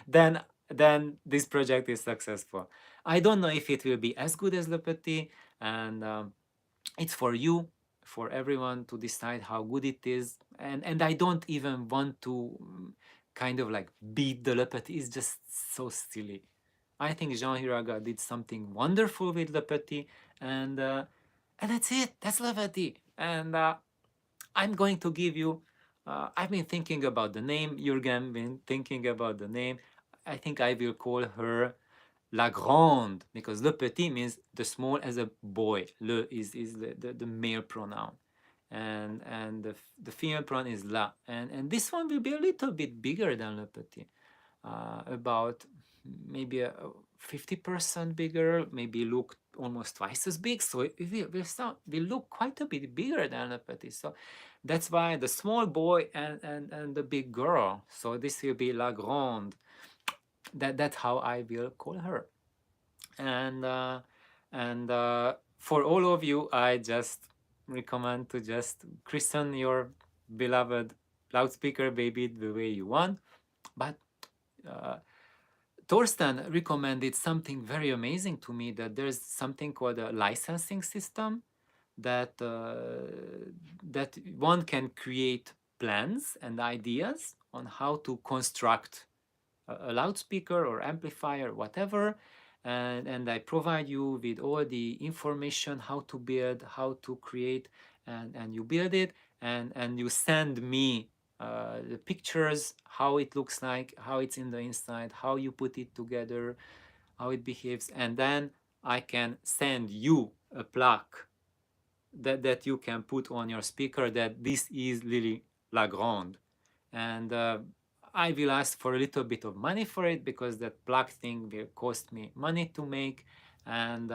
then this project is successful. I don't know if it will be as good as Le Petit, and it's for you, for everyone to decide how good it is. And I don't even want to kind of like beat the Le Petit. It's just so silly. I think Jean Hiraga did something wonderful with Le Petit, and that's it. That's Le Petit. And I'm going to give you. I've been thinking about the name. Jürgen been thinking about the name. I think I will call her La Grande, because Le Petit means the small as a boy. Le is the male pronoun, and the female pronoun is La, and this one will be a little bit bigger than Le Petit, about maybe a 50% bigger, maybe look almost twice as big. So it will look quite a bit bigger than Le Petit. So that's why the small boy and the big girl. So this will be La Grande. That's how I will call her. And for all of you, I just recommend to just christen your beloved loudspeaker baby the way you want. But uh, Torsten recommended something very amazing to me, that there's something called a licensing system, that that one can create plans and ideas on how to construct a loudspeaker or amplifier, whatever, and I provide you with all the information, how to build, how to create, and you build it, and you send me the pictures, how it looks like, how it's in the inside, how you put it together, how it behaves, and then I can send you a plaque that you can put on your speaker, that this is Lily Lagrande. And I will ask for a little bit of money for it, because that plug thing will cost me money to make, and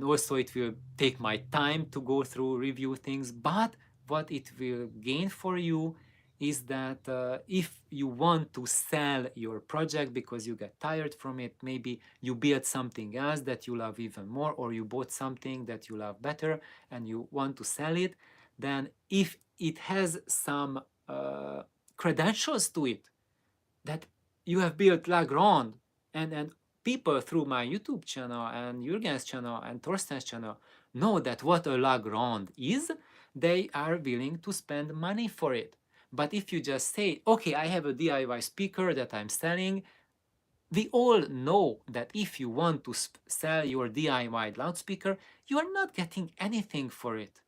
also it will take my time to go through review things. But what it will gain for you is that if you want to sell your project because you get tired from it, maybe you build something else that you love even more, or you bought something that you love better and you want to sell it, then if it has some credentials to it, that you have built La Grande, and people through my YouTube channel and Jürgen's channel and Torsten's channel know that what a La Grande is, they are willing to spend money for it. But if you just say, okay, I have a DIY speaker that I'm selling, we all know that if you want to sell your DIY loudspeaker, you are not getting anything for it.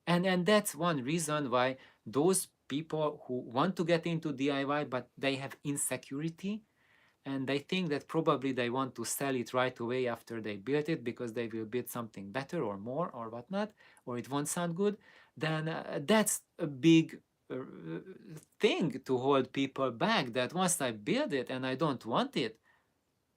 And that's one reason why those people who want to get into DIY but they have insecurity, and they think that probably they want to sell it right away after they build it because they will build something better or more or whatnot, or it won't sound good, then that's a big thing to hold people back, that once I build it and I don't want it,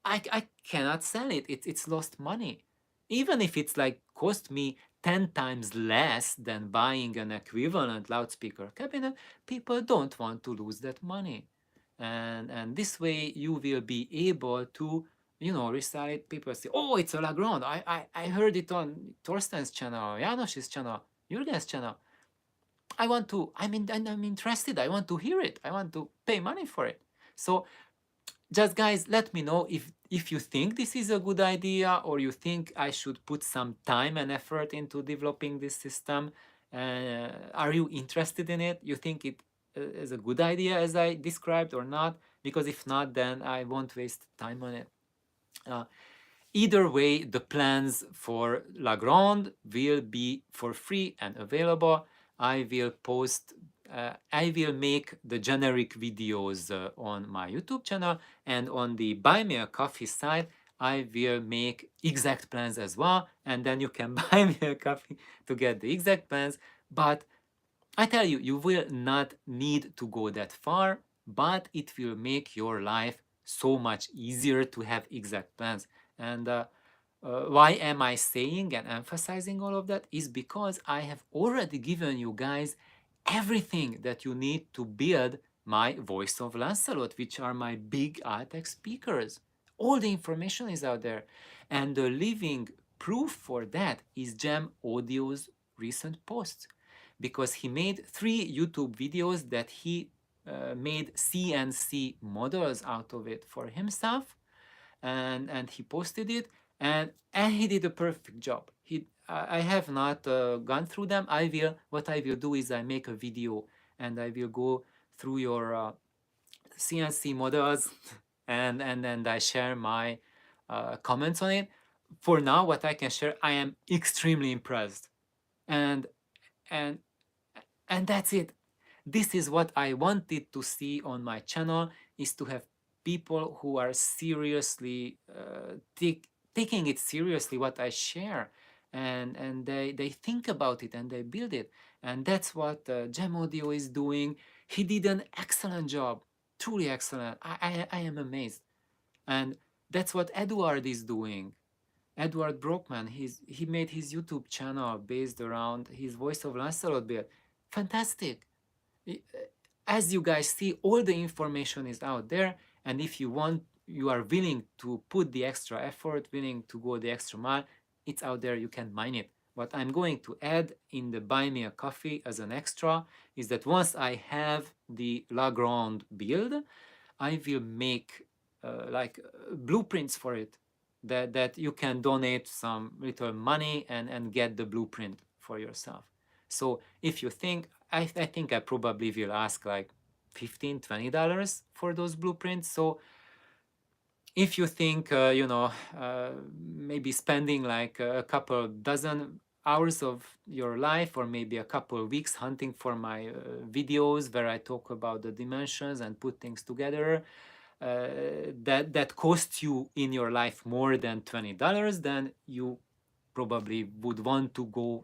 I cannot sell it. It's lost money. Even if it's like cost me 10 times less than buying an equivalent loudspeaker cabinet, people don't want to lose that money. And this way you will be able to, resell it. People say, oh, it's a Lagrande. I heard it on Torsten's channel, Janos's channel, Jürgen's channel. I'm interested. I want to hear it. I want to pay money for it. So just guys, let me know if you think this is a good idea, or you think I should put some time and effort into developing this system. Are you interested in it? You think it is a good idea as I described or not? Because if not, then I won't waste time on it. Either way, the plans for La Grande will be for free and available. I will make the generic videos on my YouTube channel, and on the Buy Me a Coffee side, I will make exact plans as well, and then you can buy me a coffee to get the exact plans. But I tell you, you will not need to go that far, but it will make your life so much easier to have exact plans. And why am I saying and emphasizing all of that? Is because I have already given you guys everything that you need to build my Voice of Lancelot, which are my big Altec speakers. All the information is out there. And the living proof for that is Jam Audio's recent posts, because he made 3 YouTube videos that he made CNC models out of it for himself, and he posted it, and he did a perfect job. I have not gone through them. What I will do is I make a video and I will go through your CNC models and I share my comments on it. For now, what I can share, I am extremely impressed, and and and that's it. This is what I wanted to see on my channel, is to have people who are seriously taking it seriously what I share, and they think about it and they build it. And that's what Gem Audio is doing. He did an excellent job, truly excellent. I am amazed. And that's what Edward is doing. Edward Brockman, he made his YouTube channel based around his Voice of Lancelot build. Fantastic. As you guys see, all the information is out there, and if you want, you are willing to put the extra effort, willing to go the extra mile, it's out there, you can mine it. What I'm going to add in the Buy Me a Coffee as an extra is that once I have the La Grande build, I will make blueprints for it, that you can donate some little money and get the blueprint for yourself. So if you think, I think I probably will ask like $15-20 for those blueprints. So if you think, maybe spending like a couple dozen hours of your life, or maybe a couple of weeks hunting for my videos where I talk about the dimensions and put things together, that costs you in your life more than $20, then you probably would want to go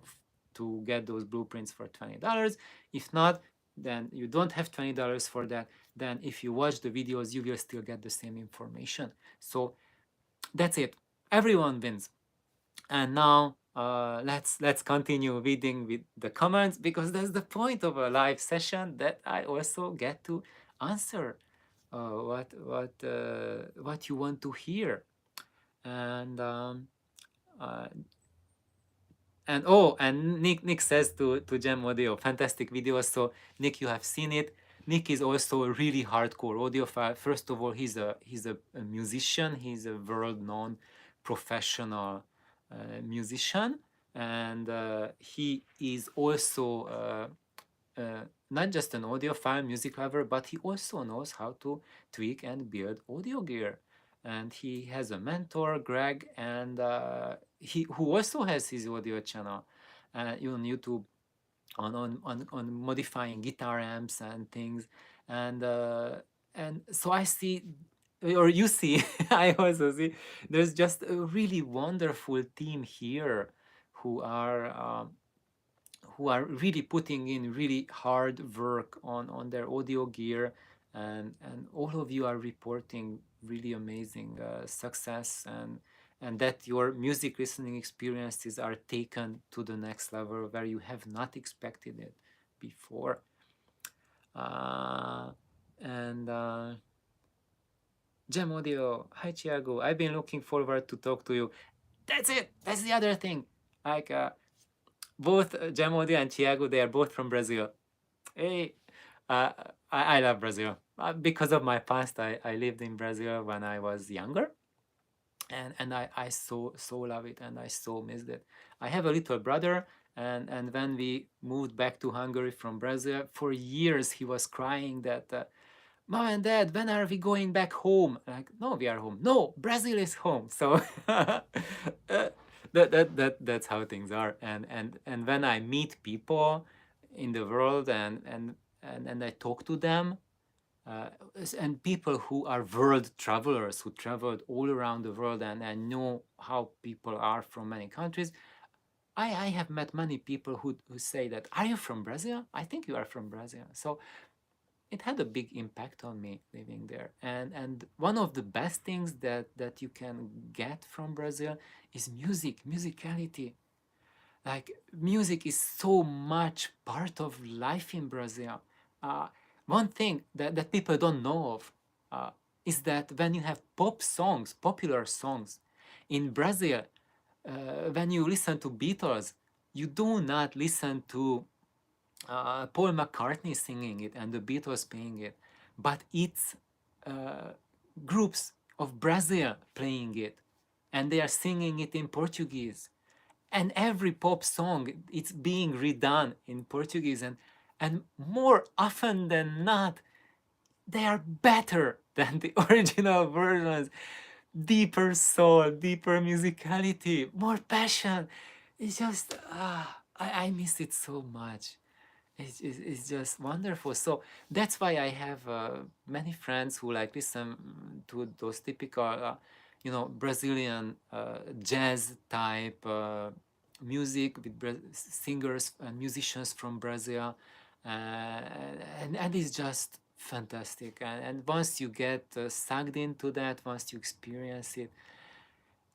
to get those blueprints for $20. If not, then you don't have $20 for that. Then if you watch the videos, you will still get the same information. So that's it. Everyone wins. And now let's continue reading with the comments, because that's the point of a live session, that I also get to answer what you want to hear. And uh, and Nick says to Gem Audio, fantastic video. So Nick, you have seen it. Nick is also a really hardcore audiophile. First of all, he's a musician. He's a world-known professional musician, and he is also not just an audiophile music lover, but he also knows how to tweak and build audio gear. And he has a mentor, Greg, and who also has his audio channel on YouTube on modifying guitar amps and things. And so I see, or you see, I also see, there's just a really wonderful team here who are really putting in really hard work on their audio gear, and all of you are reporting really amazing success, and that your music listening experiences are taken to the next level where you have not expected it before. And Gem Audio, hi Thiago, I've been looking forward to talk to you. That's it. That's the other thing. Like both Gem Audio and Thiago, they are both from Brazil. Hey, I love Brazil. Because of my past, I lived in Brazil when I was younger, and I so love it, and I so missed it. I have a little brother, and when we moved back to Hungary from Brazil, for years he was crying that, Mom and Dad, when are we going back home? Like, no, we are home. No, Brazil is home. So that's how things are. And when I meet people in the world, and I talk to them, uh, and people who are world travelers, who traveled all around the world, and know how people are from many countries, I have met many people who say that, are you from Brazil? I think you are from Brazil. So it had a big impact on me living there. And one of the best things that you can get from Brazil is musicality. Like, music is so much part of life in Brazil. One thing that people don't know of uh, is that when you have pop songs, popular songs in Brazil, when you listen to Beatles, you do not listen to Paul McCartney singing it and the Beatles playing it, but it's uh, groups of Brazil playing it, and they are singing it in Portuguese. And every pop song, it's being redone in Portuguese, and more often than not, they are better than the original versions. Deeper soul, deeper musicality, more passion. It's just I miss it so much. It's just wonderful. So that's why I have many friends who like listen to those typical, Brazilian jazz type music with singers and musicians from Brazil, and it's just fantastic. And once you get sucked into that, once you experience it,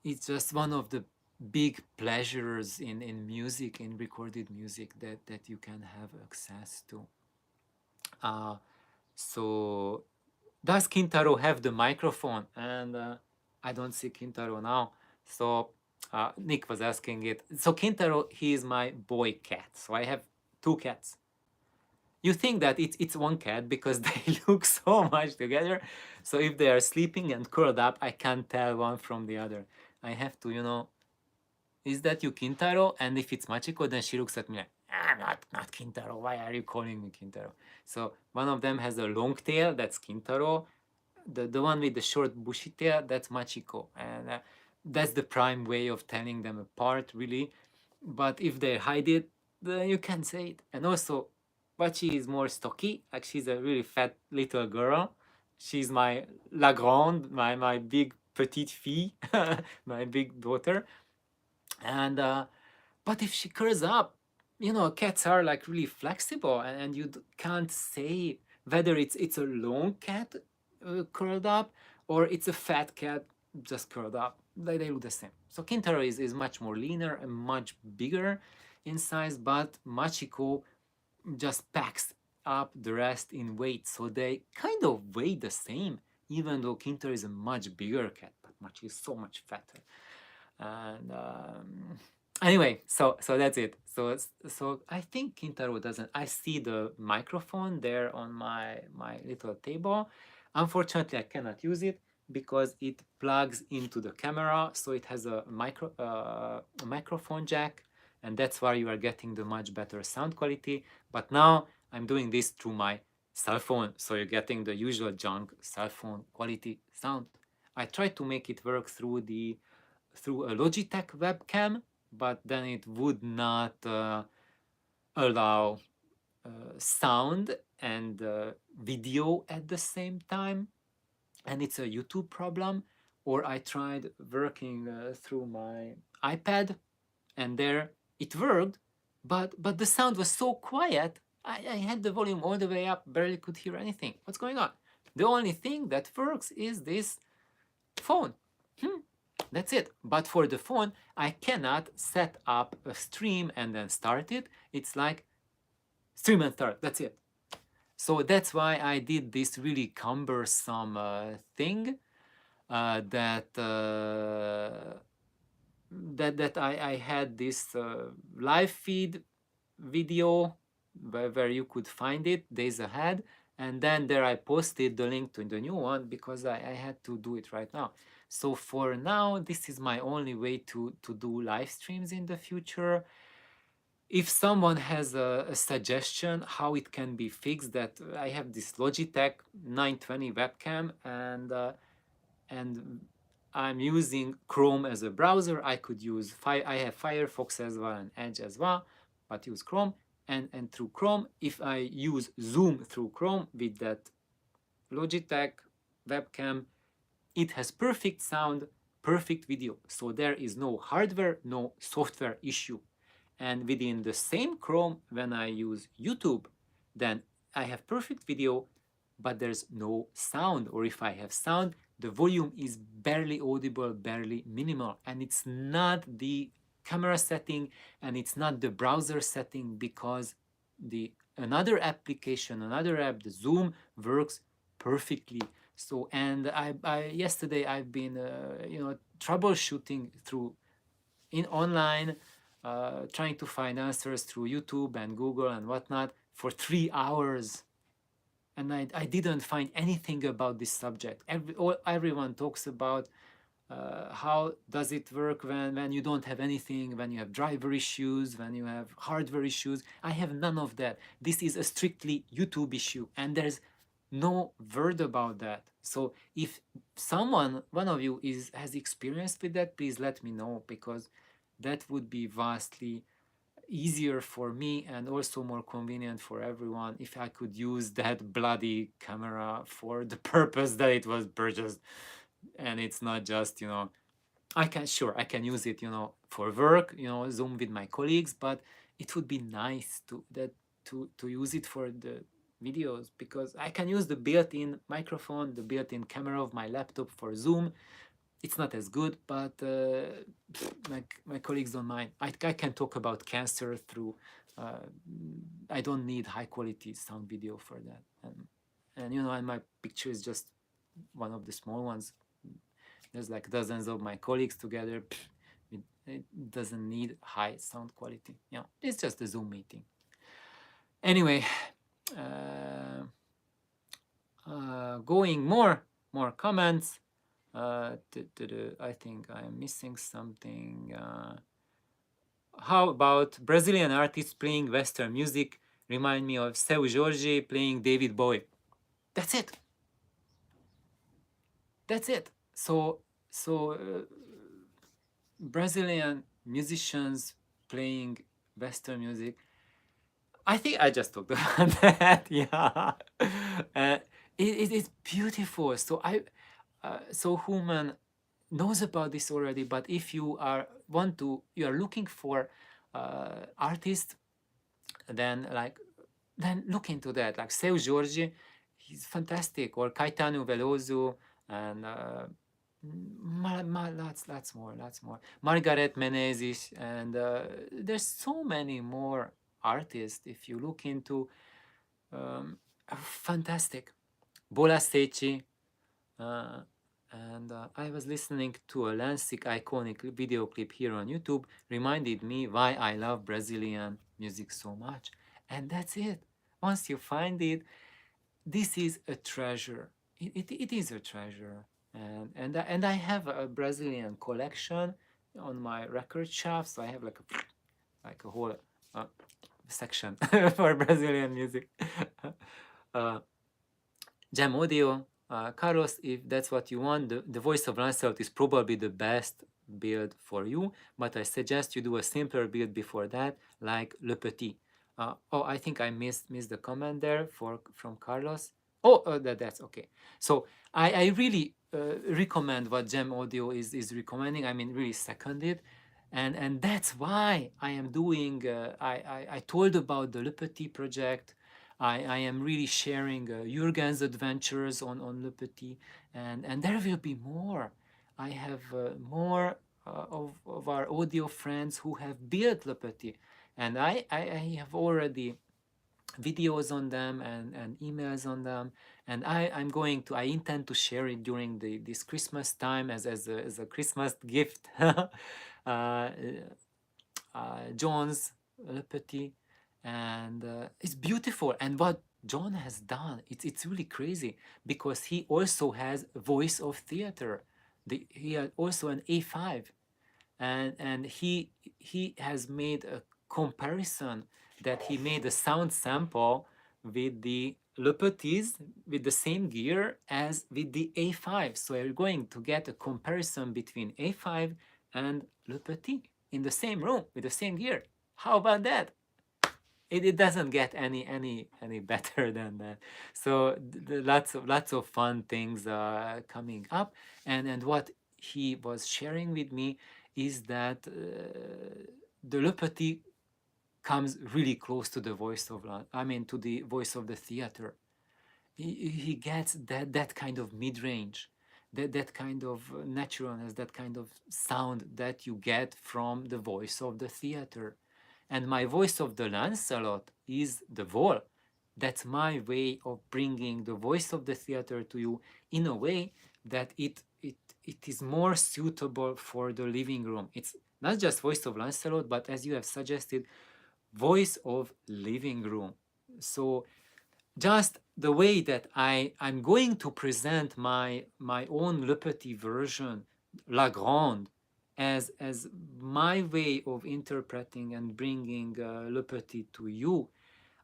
it's just one of the big pleasures in music, in recorded music, that you can have access to. Uh, so does Kintaro have the microphone? And I don't see Kintaro now. So Nick was asking it. So Kintaro, he is my boy cat. So I have two cats. You think that it's one cat because they look so much together. So if they are sleeping and curled up, I can't tell one from the other. I have to, is that you, Kintaro? And if it's Machiko, then she looks at me like, not Kintaro. Why are you calling me Kintaro? So one of them has a long tail, that's Kintaro. The one with the short bushy tail, that's Machiko. And that's the prime way of telling them apart, really. But if they hide it, then you can't say it. And also, Bachi is more stocky, like she's a really fat little girl. She's my La Grande, my big petite fille, my big daughter. And but if she curls up, cats are like really flexible, and you can't say whether it's a long cat curled up or it's a fat cat just curled up. They look the same. So Kintaro is much more leaner and much bigger in size, but Machiko just packs up the rest in weight, so they kind of weigh the same, even though Kintaro is a much bigger cat, but Machiko is so much fatter. And anyway, so that's it. So I think Kintaro doesn't. I see the microphone there on my little table. Unfortunately, I cannot use it because it plugs into the camera, so it has a microphone jack, and that's why you are getting the much better sound quality. But now I'm doing this through my cell phone, so you're getting the usual junk cell phone quality sound. I tried to make it work through a Logitech webcam, but then it would not allow sound and video at the same time, and it's a YouTube problem. Or I tried working through my iPad, and there it worked, but the sound was so quiet. I had the volume all the way up, barely could hear anything. What's going on? The only thing that works is this phone. That's it. But for the phone, I cannot set up a stream and then start it. It's like stream and start. That's it. So that's why I did this really cumbersome thing that I had this live feed video where you could find it days ahead, and then there I posted the link to the new one because I had to do it right now. So for now, this is my only way to do live streams in the future. If someone has a suggestion how it can be fixed, that I have this Logitech 920 webcam, and I'm using Chrome as a browser. I could use I have Firefox as well and Edge as well, but use Chrome. And through Chrome, if I use Zoom through Chrome with that Logitech webcam, it has perfect sound, perfect video. So there is no hardware, no software issue. And within the same Chrome, when I use YouTube, then I have perfect video, but there's no sound. Or if I have sound, the volume is barely audible, barely minimal. And it's not the camera setting and it's not the browser setting, because the another application, another app, the Zoom, works perfectly. So, and I yesterday I've been troubleshooting through in online, trying to find answers through YouTube and Google and whatnot for 3 hours, and I didn't find anything about this subject. Everyone talks about how does it work when you don't have anything, when you have driver issues, when you have hardware issues. I have none of that. This is a strictly YouTube issue, and there's no word about that. So if one of you has experience with that, please let me know, because that would be vastly easier for me and also more convenient for everyone if I could use that bloody camera for the purpose that it was purchased. And it's not just, I can use it, for work, Zoom with my colleagues, but it would be nice to use it for the videos, because I can use the built-in microphone, the built-in camera of my laptop for Zoom. It's not as good, but my colleagues don't mind. I can talk about cancer through. Uh, I don't need high quality sound video for that, and my picture is just one of the small ones. There's like dozens of my colleagues together. It doesn't need high sound quality. It's just a Zoom meeting. Anyway, uh, going more comments. I think I'm missing something. How about Brazilian artists playing Western music? Remind me of Seu Jorge playing David Bowie. That's it. That's it. So Brazilian musicians playing Western music. I think I just talked about that. Yeah, it is beautiful. So Human knows about this already. But if you are looking for artists, then look into that. Like Seu Jorge, he's fantastic, or Caetano Veloso, and lots more. Margaret Menezes, and there's so many more artists if you look into. Fantastic. Bola Seci, and I was listening to a Lansik iconic video clip here on YouTube, reminded me why I love Brazilian music so much. And that's it. Once you find it, this is a treasure. It is a treasure. And I have a Brazilian collection on my record shelf, so I have like a whole section for Brazilian music. Jam Audio, Carlos, if that's what you want, the voice of Lancelot is probably the best build for you, but I suggest you do a simpler build before that, like Le Petit. I think I missed the comment there from Carlos. That's okay. So I really recommend what Gem Audio is recommending. I mean, really second it. And that's why I am doing, I told about the Le Petit project. I am really sharing Jürgen's adventures on Le Petit, and there will be more. I have more of our audio friends who have built Le Petit, and I have already videos on them and emails on them, and I intend to share it during this Christmas time as a Christmas gift. John's Le Petit, and it's beautiful. And what John has done, it's really crazy, because he also has voice of theater. He had also an A5, and he has made a comparison, that he made a sound sample with the Le Petits with the same gear as with the A5. So you're going to get a comparison between A5 and Le Petit in the same room with the same gear. How about that? It doesn't get any better than that. So lots of fun things coming up, and what he was sharing with me is that the Le Petit comes really close to the voice of to the voice of the theater. He gets that kind of mid-range, that kind of naturalness, that kind of sound that you get from the voice of the theater. And my voice of the Lancelot is the wall. That's my way of bringing the voice of the theater to you in a way that it is more suitable for the living room. It's not just voice of Lancelot, but as you have suggested, voice of living room. So just the way that I'm going to present my own Le Petit version, La Grande, as my way of interpreting and bringing Le Petit to you.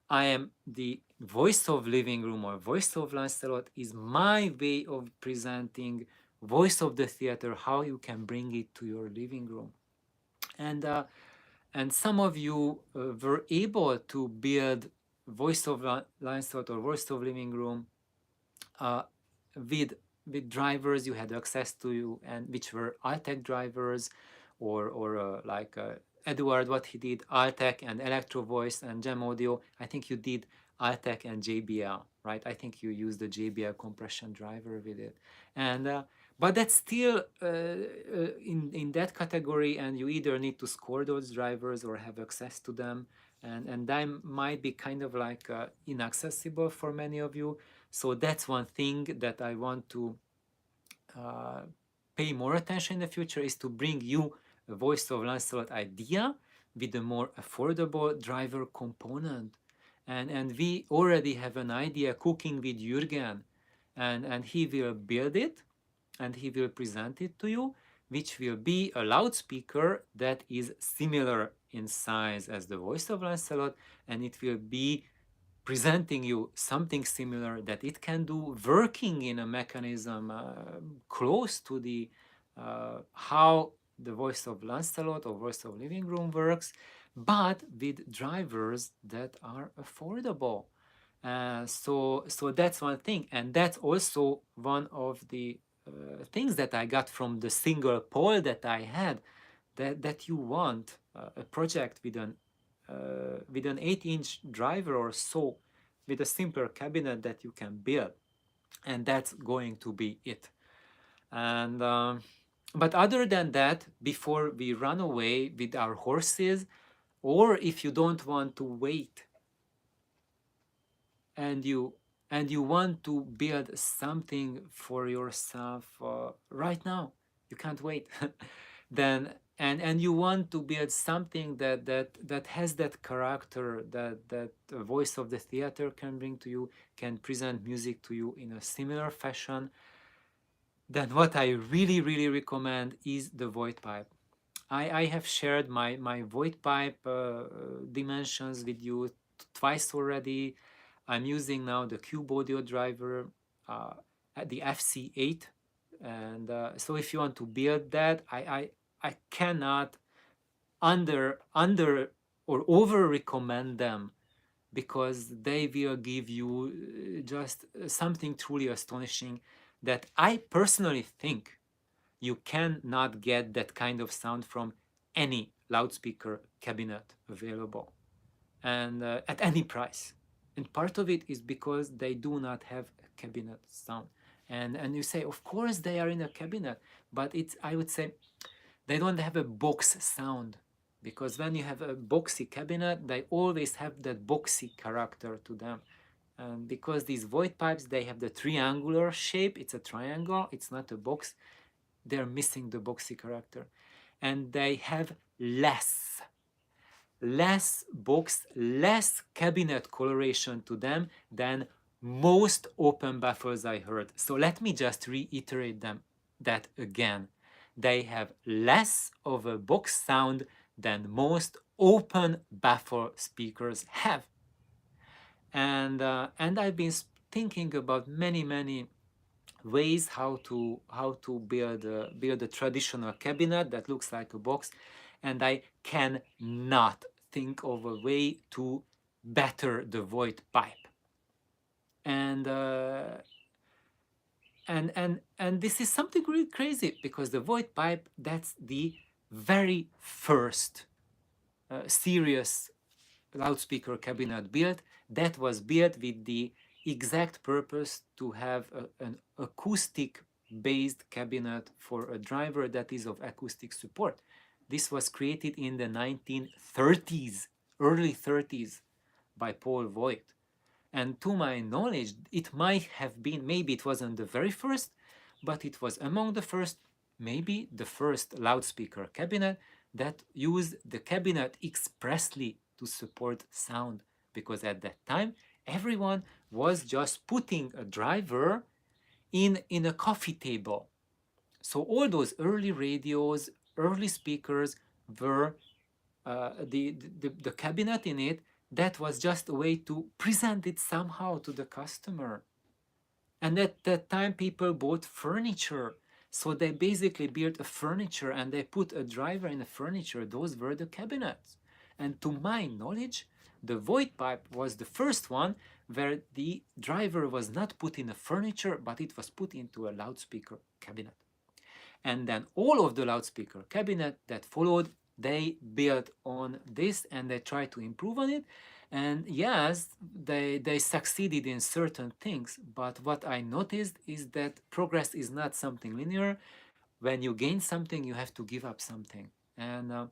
I am the voice of living room or voice of Lancelot is my way of presenting voice of the theater, how you can bring it to your living room. And some of you were able to build voice of Lancelot or voice of living room uh, with drivers you had access to, and which were Altec drivers, or like Edward, what he did, Altec and Electro Voice and Gem Audio. I think you did Altec and JBL, right? I think you used the JBL compression driver with it, and but that's still in that category, and you either need to score those drivers or have access to them, and that might be kind of like inaccessible for many of you. So that's one thing that I want to uh, pay more attention in the future, is to bring you a voice of Lancelot idea with a more affordable driver component. And we already have an idea cooking with Jürgen, and he will build it and he will present it to you, which will be a loudspeaker that is similar in size as the voice of Lancelot, and it will be presenting you something similar that it can do, working in a mechanism close to the how the voice of Lancelot or voice of living room works, but with drivers that are affordable. So that's one thing, and that's also one of the things that I got from the single poll that I had, that you want a project with an 8-inch driver or so, with a simpler cabinet that you can build, and that's going to be it. And but other than that, before we run away with our horses, or if you don't want to wait and you want to build something for yourself right now, you can't wait, then and you want to build something that has that character that the voice of the theater can bring to you, can present music to you in a similar fashion, then what I really recommend is the Voigt pipe. I have shared my Voigt pipe dimensions with you twice already. I'm using now the Cube Audio driver at the FC8, and so if you want to build that, I cannot under or over recommend them, because they will give you just something truly astonishing that I personally think you cannot get that kind of sound from any loudspeaker cabinet available, and at any price. And part of it is because they do not have a cabinet sound. And you say, of course they are in a cabinet, but it's, I would say, they don't have a box sound, because when you have a boxy cabinet, they always have that boxy character to them. And because these Voigt pipes, they have the triangular shape, it's a triangle, it's not a box, they're missing the boxy character. And they have less box, less cabinet coloration to them than most open baffles I heard. So let me just reiterate that again. They have less of a box sound than most open baffle speakers have. And I've been thinking about many ways how to build a traditional cabinet that looks like a box, and I cannot think of a way to better the Voigt pipe. And this is something really crazy, because the Voigt pipe, that's the very first serious loudspeaker cabinet built, that was built with the exact purpose to have an acoustic based cabinet for a driver that is of acoustic support. This was created in the 1930s. early 30s by Paul Voigt. And to my knowledge, it might have been, maybe it wasn't the very first, but it was among the first, maybe the first loudspeaker cabinet that used the cabinet expressly to support sound. Because at that time, everyone was just putting a driver in a coffee table. So all those early radios, early speakers were the cabinet in it, that was just a way to present it somehow to the customer. And at that time, people bought furniture. So they basically built a furniture and they put a driver in the furniture. Those were the cabinets. And to my knowledge, the Voigt pipe was the first one where the driver was not put in a furniture, but it was put into a loudspeaker cabinet. And then all of the loudspeaker cabinet that followed, they built on this and they tried to improve on it. And yes, they succeeded in certain things, but what I noticed is that progress is not something linear. When you gain something, you have to give up something. And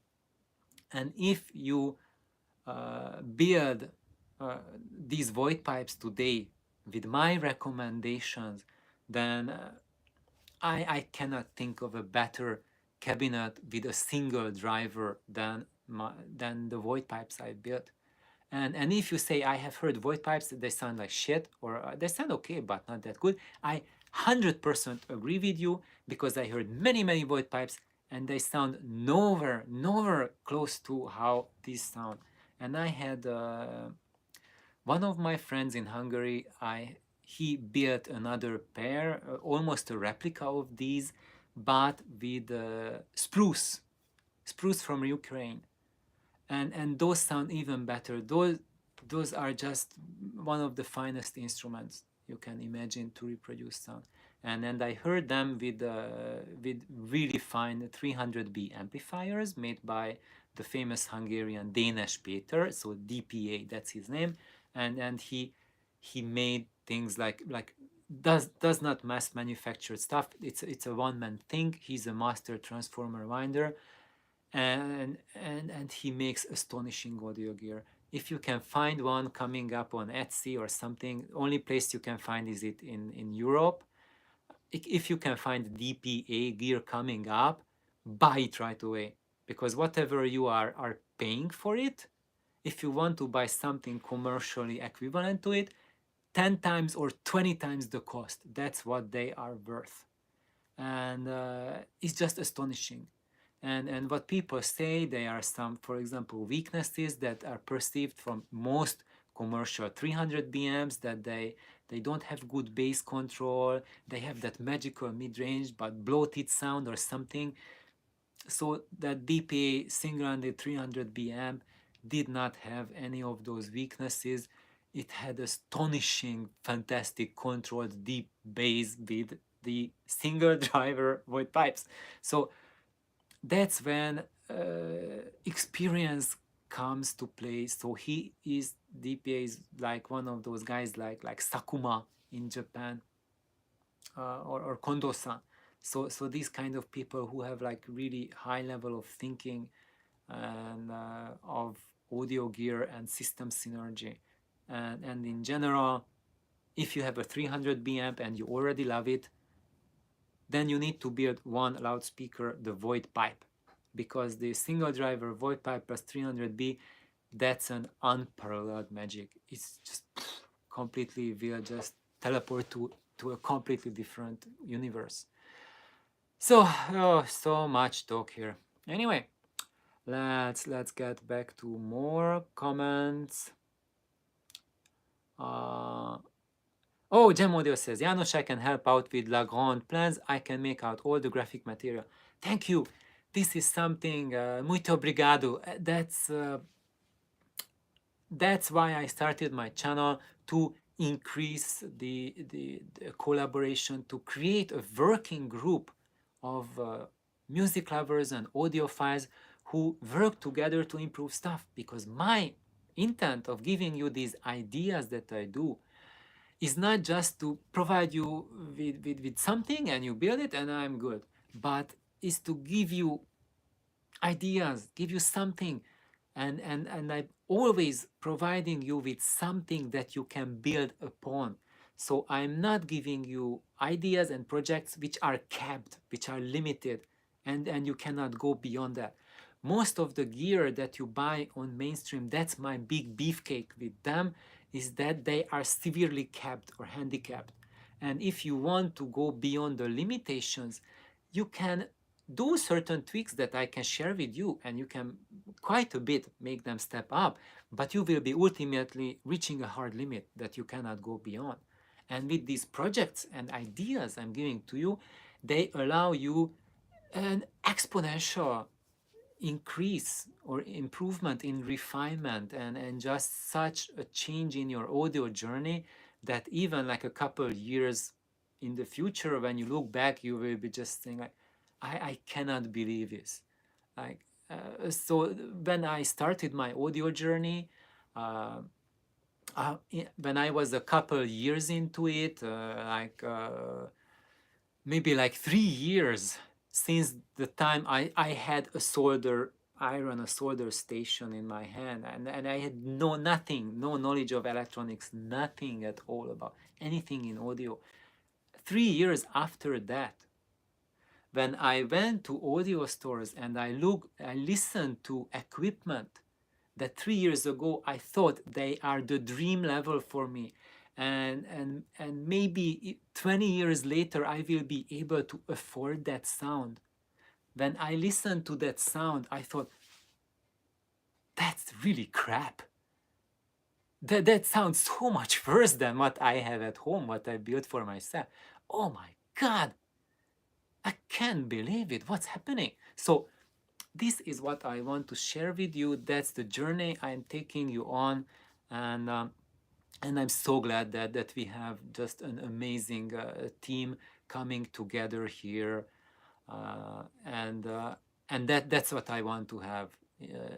if you build these void pipes today with my recommendations, then I cannot think of a better cabinet with a single driver than the void pipes I built. And if you say I have heard void pipes, they sound like shit, or they sound okay but not that good, I 100% agree with you, because I heard many void pipes and they sound nowhere close to how these sound. And I had one of my friends in Hungary, he built another pair, almost a replica of these, but with spruce from Ukraine, and those sound even better. Those are just one of the finest instruments you can imagine to reproduce sound. And I heard them with really fine 300B amplifiers made by the famous Hungarian Danish Peter, so DPA, that's his name. And he made things like does not mass manufacture stuff. It's a one-man thing. He's a master transformer winder, and he makes astonishing audio gear. If you can find one coming up on Etsy or something, only place you can find is it in Europe. If you can find DPA gear coming up, buy it right away, because whatever you are paying for it, if you want to buy something commercially equivalent to it, 10 times or 20 times the cost, that's what they are worth. And it's just astonishing. And what people say, there are some, for example, weaknesses that are perceived from most commercial 300 BMs, that they don't have good bass control, they have that magical mid-range but bloated sound or something. So that DPA single-handed 300 BM did not have any of those weaknesses. It had astonishing, fantastic controlled deep bass with the single driver void pipes. So that's when experience comes to play. So DPA is like one of those guys like Sakuma in Japan, or Kondo-san. So these kind of people who have like really high level of thinking and of audio gear and system synergy. And in general, if you have a 300B amp and you already love it, then you need to build one loudspeaker, the Voigt pipe, because the single driver Voigt pipe plus 300B, that's an unparalleled magic. It's just completely, will just teleport to a completely different universe. So, so much talk here. Anyway, let's get back to more comments. Oh, Gem Audio says, Janos, I can help out with La Grande plans. I can make out all the graphic material. Thank you. This is something, muito obrigado. That's why I started my channel, to increase the collaboration, to create a working group of music lovers and audiophiles who work together to improve stuff. Because my intent of giving you these ideas that I do is not just to provide you with something and you build it and I'm good, but is to give you ideas, give you something. And I always providing you with something that you can build upon. So I'm not giving you ideas and projects which are capped, which are limited, and you cannot go beyond that. Most of the gear that you buy on mainstream, that's my big beefcake with them, is that they are severely capped or handicapped. And if you want to go beyond the limitations, you can do certain tweaks that I can share with you, and you can quite a bit make them step up, but you will be ultimately reaching a hard limit that you cannot go beyond. And with these projects and ideas I'm giving to you, they allow you an exponential increase or improvement in refinement, and just such a change in your audio journey that even like a couple years in the future, when you look back, you will be just saying like, I cannot believe this. Like, so when I started my audio journey, uh, when I was a couple years into it, maybe like 3 years since the time I had a a solder station in my hand, and I had nothing, no knowledge of electronics, nothing at all about anything in audio. 3 years after that, when I went to audio stores and I listened to equipment that 3 years ago I thought they are the dream level for me. And maybe 20 years later I will be able to afford that sound. When I listened to that sound, I thought, that's really crap. That sounds so much worse than what I have at home, what I built for myself. Oh my God, I can't believe it. What's happening? So this is what I want to share with you. That's the journey I'm taking you on. And I'm so glad that we have just an amazing team coming together here, and that's what I want to have,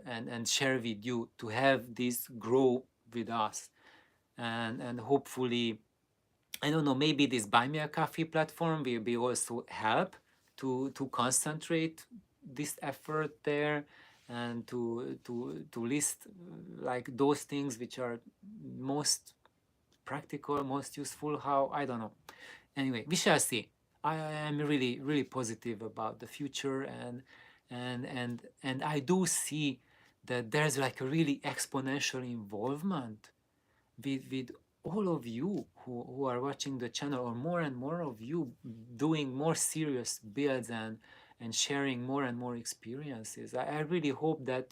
and share with you, to have this grow with us, and hopefully, I don't know, maybe this Buy Me a Coffee platform will be also help to concentrate this effort there, and to list like those things which are most practical, most useful. How, I don't know. Anyway, we shall see. I am really positive about the future, and I do see that there's like a really exponential involvement with all of you who are watching the channel, or more and more of you doing more serious builds, and sharing more and more experiences. I really hope that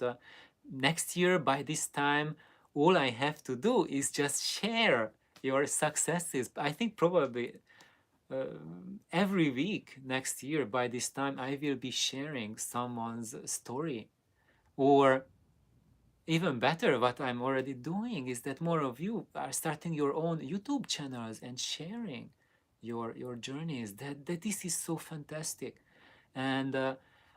next year by this time, all I have to do is just share your successes. I think probably uh, every week next year by this time I will be sharing someone's story. Or even better, what I'm already doing is that more of you are starting your own YouTube channels and sharing your journeys. That this is so fantastic. And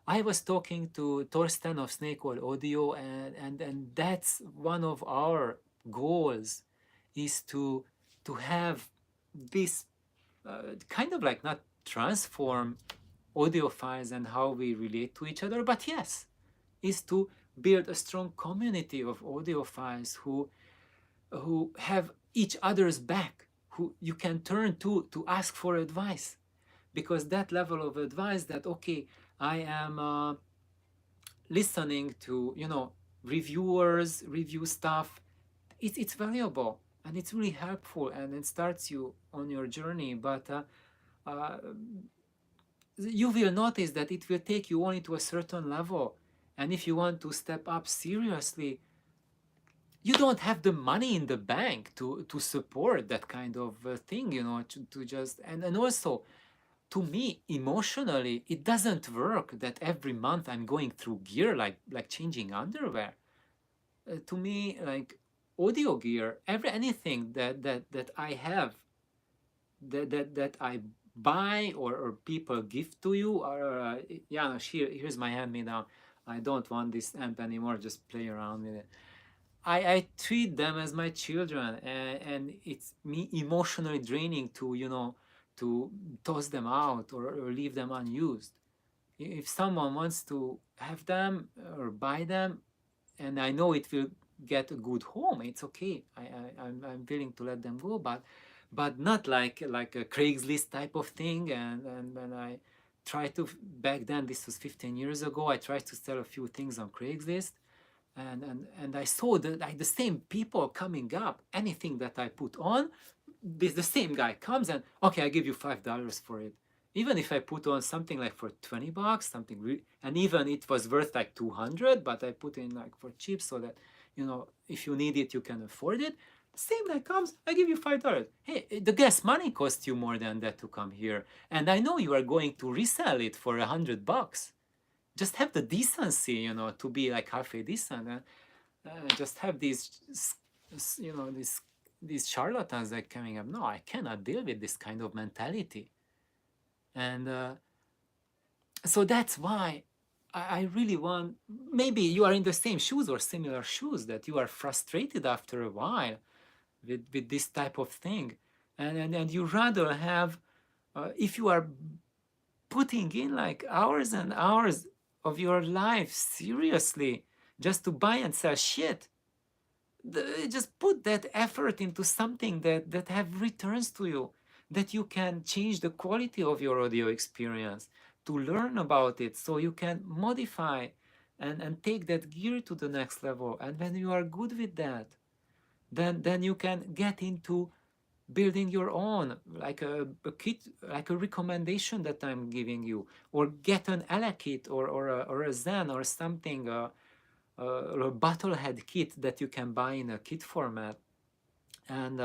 I was talking to Torsten of Snake Oil Audio, and that's one of our goals, is to have this kind of like, not transform audiophiles and how we relate to each other, but yes, is to build a strong community of audiophiles who have each other's back, who you can turn to ask for advice. Because that level of advice, that okay, I am listening to, reviewers review stuff, it's valuable, and it's really helpful, and it starts you on your journey. But uh, you will notice that it will take you only to a certain level. And if you want to step up seriously, you don't have the money in the bank to support that kind of thing, to just, and also, to me, emotionally, it doesn't work that every month I'm going through gear like changing underwear. To me, like audio gear, anything that I have, that I buy, or people give to you, or Janos, here's my hand me now. I don't want this amp anymore. Just play around with it. I treat them as my children, and it's me emotionally draining to to toss them out, or leave them unused. If someone wants to have them or buy them, and I know it will get a good home, it's okay. I'm willing to let them go, but not like a Craigslist type of thing. And when I tried to, back then, this was 15 years ago, I tried to sell a few things on Craigslist, and I saw like the same people coming up. Anything that I put on, the same guy comes and, okay, I give you $5 for it. Even if I put on something like for $20, and even it was worth like 200, but I put in like for cheap, so that, if you need it, you can afford it. The same guy comes, I give you $5. Hey, the gas money costs you more than that to come here, and I know you are going to resell it for $100. Just have the decency, to be like halfway decent, and just have these charlatans that coming up. No, I cannot deal with this kind of mentality. And so that's why I really want, maybe you are in the same shoes or similar shoes, that you are frustrated after a while with this type of thing. And you rather have, if you are putting in like hours and hours of your life seriously just to buy and sell shit, just put that effort into something that have returns to you, that you can change the quality of your audio experience, to learn about it so you can modify and take that gear to the next level. And when you are good with that, then you can get into building your own, like a kit, like a recommendation that I'm giving you, or get an Ella kit, or a Zen or something, or a bottlehead kit that you can buy in a kit format, and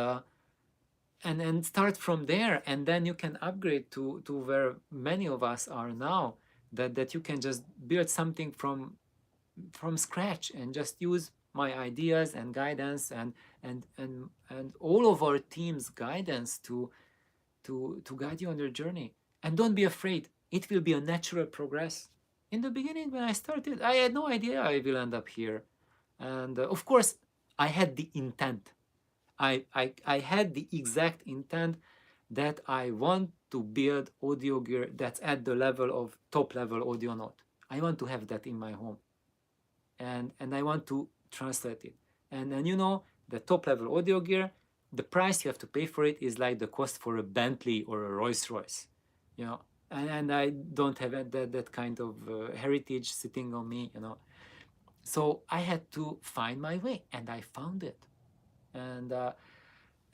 and start from there, and then you can upgrade to where many of us are now, that you can just build something from scratch and just use my ideas and guidance, and all of our team's guidance to guide you on your journey. And don't be afraid, it will be a natural progress. In the beginning, when I started, I had no idea I will end up here. And of course, I had the intent. I had the exact intent that I want to build audio gear that's at the level of top level audio note. I want to have that in my home, and I want to translate it. And then, the top level audio gear, the price you have to pay for it is like the cost for a Bentley or a Rolls Royce, you know. And I don't have that kind of heritage sitting on me. So I had to find my way, and I found it. And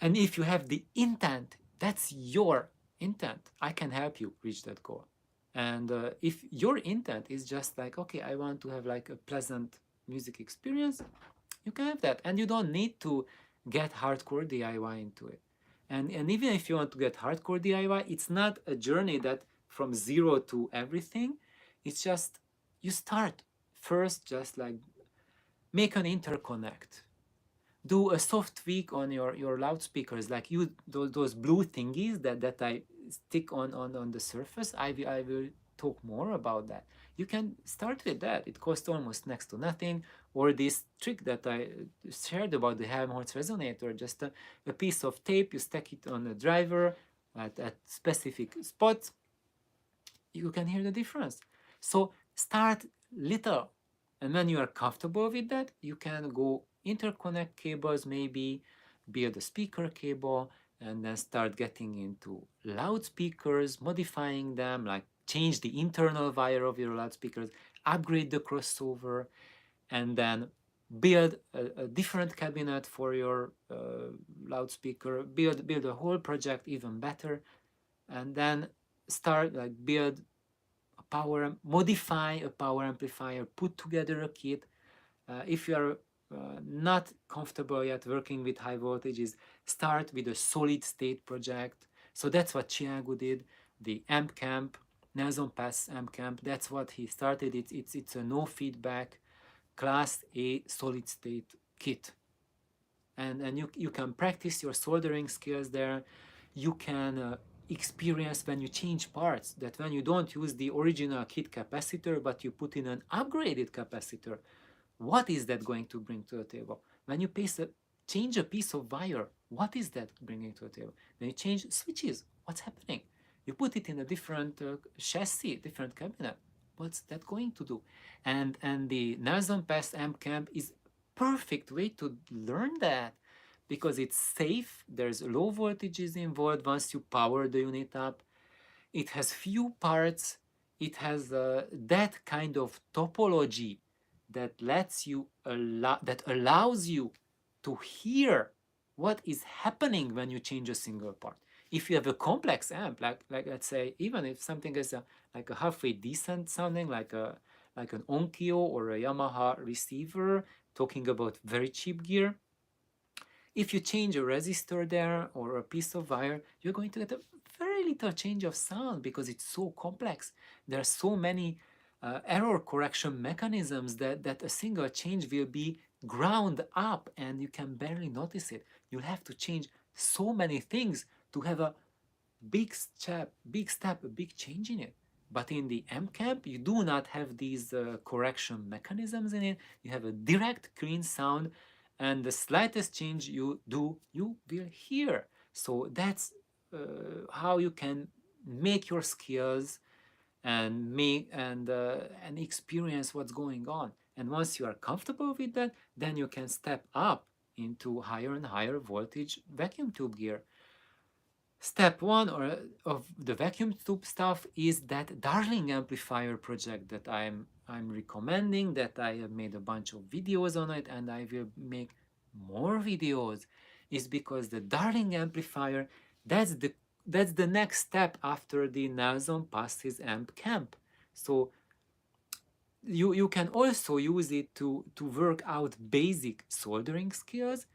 if you have the intent, that's your intent. I can help you reach that goal. And if your intent is just like, okay, I want to have like a pleasant music experience, you can have that. And you don't need to get hardcore DIY into it. And even if you want to get hardcore DIY, it's not a journey that from zero to everything. It's just, you start first, just like make an interconnect, do a soft tweak on your loudspeakers, like you those blue thingies that I stick on the surface. I will talk more about that. You can start with that. It costs almost next to nothing. Or this trick that I shared about the Helmholtz resonator, just a piece of tape, you stack it on a driver at specific spots, you can hear the difference. So start little, and when you are comfortable with that, you can go interconnect cables, maybe build a speaker cable, and then start getting into loudspeakers, modifying them, like change the internal wire of your loudspeakers, upgrade the crossover, and then build a different cabinet for your loudspeaker, build a whole project even better, and then start like build modify a power amplifier, put together a kit. If you are not comfortable yet working with high voltages, start with a solid state project. So that's what Chiago did. The amp camp, Nelson Pass amp camp, that's what he started. It's a no feedback class A solid state kit. And you can practice your soldering skills there. You can experience when you change parts, that when you don't use the original kit capacitor but you put in an upgraded capacitor, what is that going to bring to the table? When you change a piece of wire, what is that bringing to the table? When you change switches, what's happening? You put it in a different chassis, different cabinet, what's that going to do? And the Nelson Pass amp camp is perfect way to learn that because it's safe. There's low voltages involved once you power the unit up. It has few parts. It has that kind of topology that that allows you to hear what is happening when you change a single part. If you have a complex amp, like let's say, even if something is like a halfway decent sounding, like an Onkyo or a Yamaha receiver, talking about very cheap gear, if you change a resistor there or a piece of wire, you're going to get a very little change of sound because it's so complex. There are so many error correction mechanisms that a single change will be ground up and you can barely notice it. You'll have to change so many things to have a big step, a big change in it. But in the M camp, you do not have these correction mechanisms in it. You have a direct, clean sound, and the slightest change you do, you will hear. So that's how you can make your skills and and experience what's going on. And once you are comfortable with that, then you can step up into higher and higher voltage vacuum tube gear. Step one of the vacuum tube stuff is that Darling amplifier project that I'm recommending, that I have made a bunch of videos on it and I will make more videos, is because the Darling amplifier, that's the that's the next step after the Nelson passes amp camp. So you can also use it to work out basic soldering skills.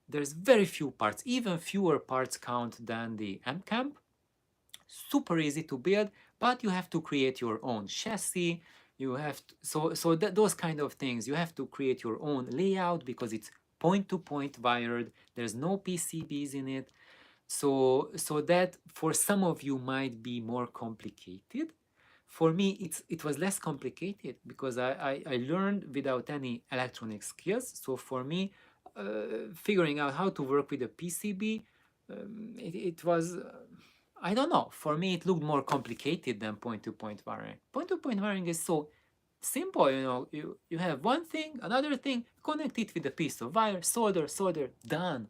There's very few parts, even fewer parts count than the amp camp. Super easy to build, but you have to create your own chassis. You have to, those kind of things. You have to create your own layout because it's point to point wired. There's no PCBs in it. So that for some of you might be more complicated. For me, it was less complicated because I learned without any electronic skills. So for me, figuring out how to work with a PCB, it was, I don't know. For me, it looked more complicated than point-to-point wiring. Point-to-point wiring is so simple, you know. You have one thing, another thing, connect it with a piece of wire, solder, done.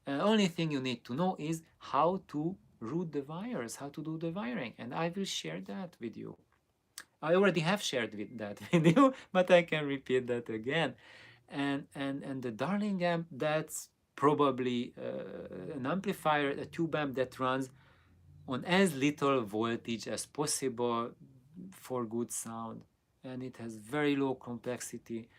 And the only thing you need to know is how to route the wires, how to do the wiring. And I will share that with you. I already have shared with that with you, but I can repeat that again. And the Darling amp, that's probably an amplifier, a tube amp that runs on as little voltage as possible for good sound. And it has very low complexity.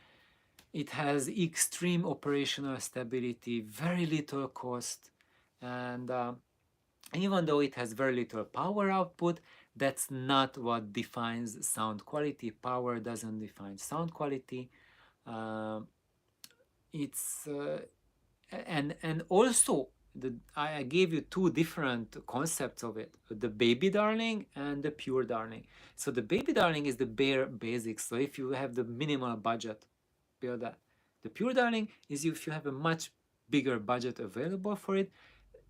It has extreme operational stability, very little cost, and even though it has very little power output, that's not what defines sound quality. Power doesn't define sound quality. Uh, it's and also I gave you two different concepts of it: the baby darling and the pure darling. So the baby darling is the bare basics. So if you have the minimal budget, build that. The pure darling is if you have a much bigger budget available for it,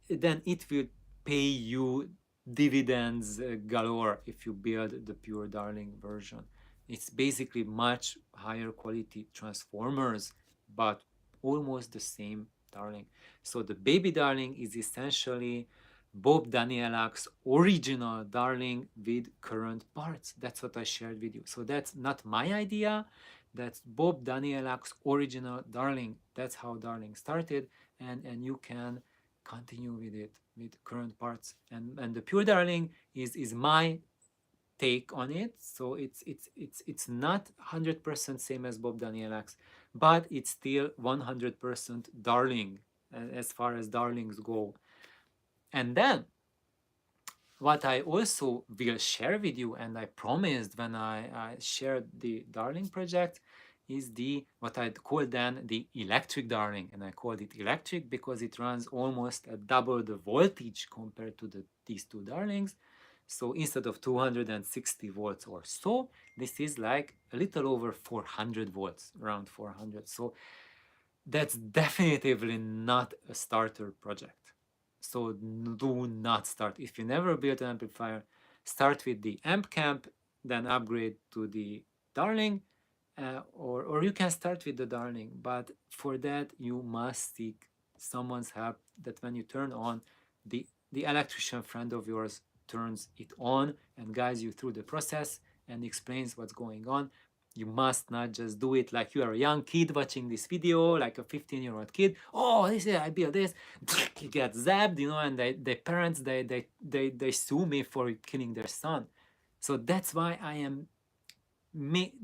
then it will pay you dividends galore if you build the pure darling version. It's basically much higher quality transformers, but almost the same darling. So the baby darling is essentially Bob Danielak's original darling with current parts. That's what I shared with you. So that's not my idea. That's Bob Danielak's original darling. That's how darling started, and you can continue with it with current parts. And the pure darling is my take on it. So it's not 100% same as Bob Danielak's, but it's still 100% darling as far as darlings go. And then what I also will share with you, and I promised when I shared the Darling project, is the what I'd call then the electric Darling. And I called it electric because it runs almost at double the voltage compared to these two Darlings. So instead of 260 volts or so, this is like a little over 400 volts, around 400. So that's definitively not a starter project. So do not start. If you never built an amplifier, start with the amp camp, then upgrade to the Darling, or you can start with the Darling, but for that you must seek someone's help. That when you turn on, the electrician friend of yours turns it on and guides you through the process and explains what's going on. You must not just do it like you are a young kid watching this video, like a 15-year-old kid. Oh, this is, I built this. You get zapped, you know, and the parents they sue me for killing their son. So that's why I am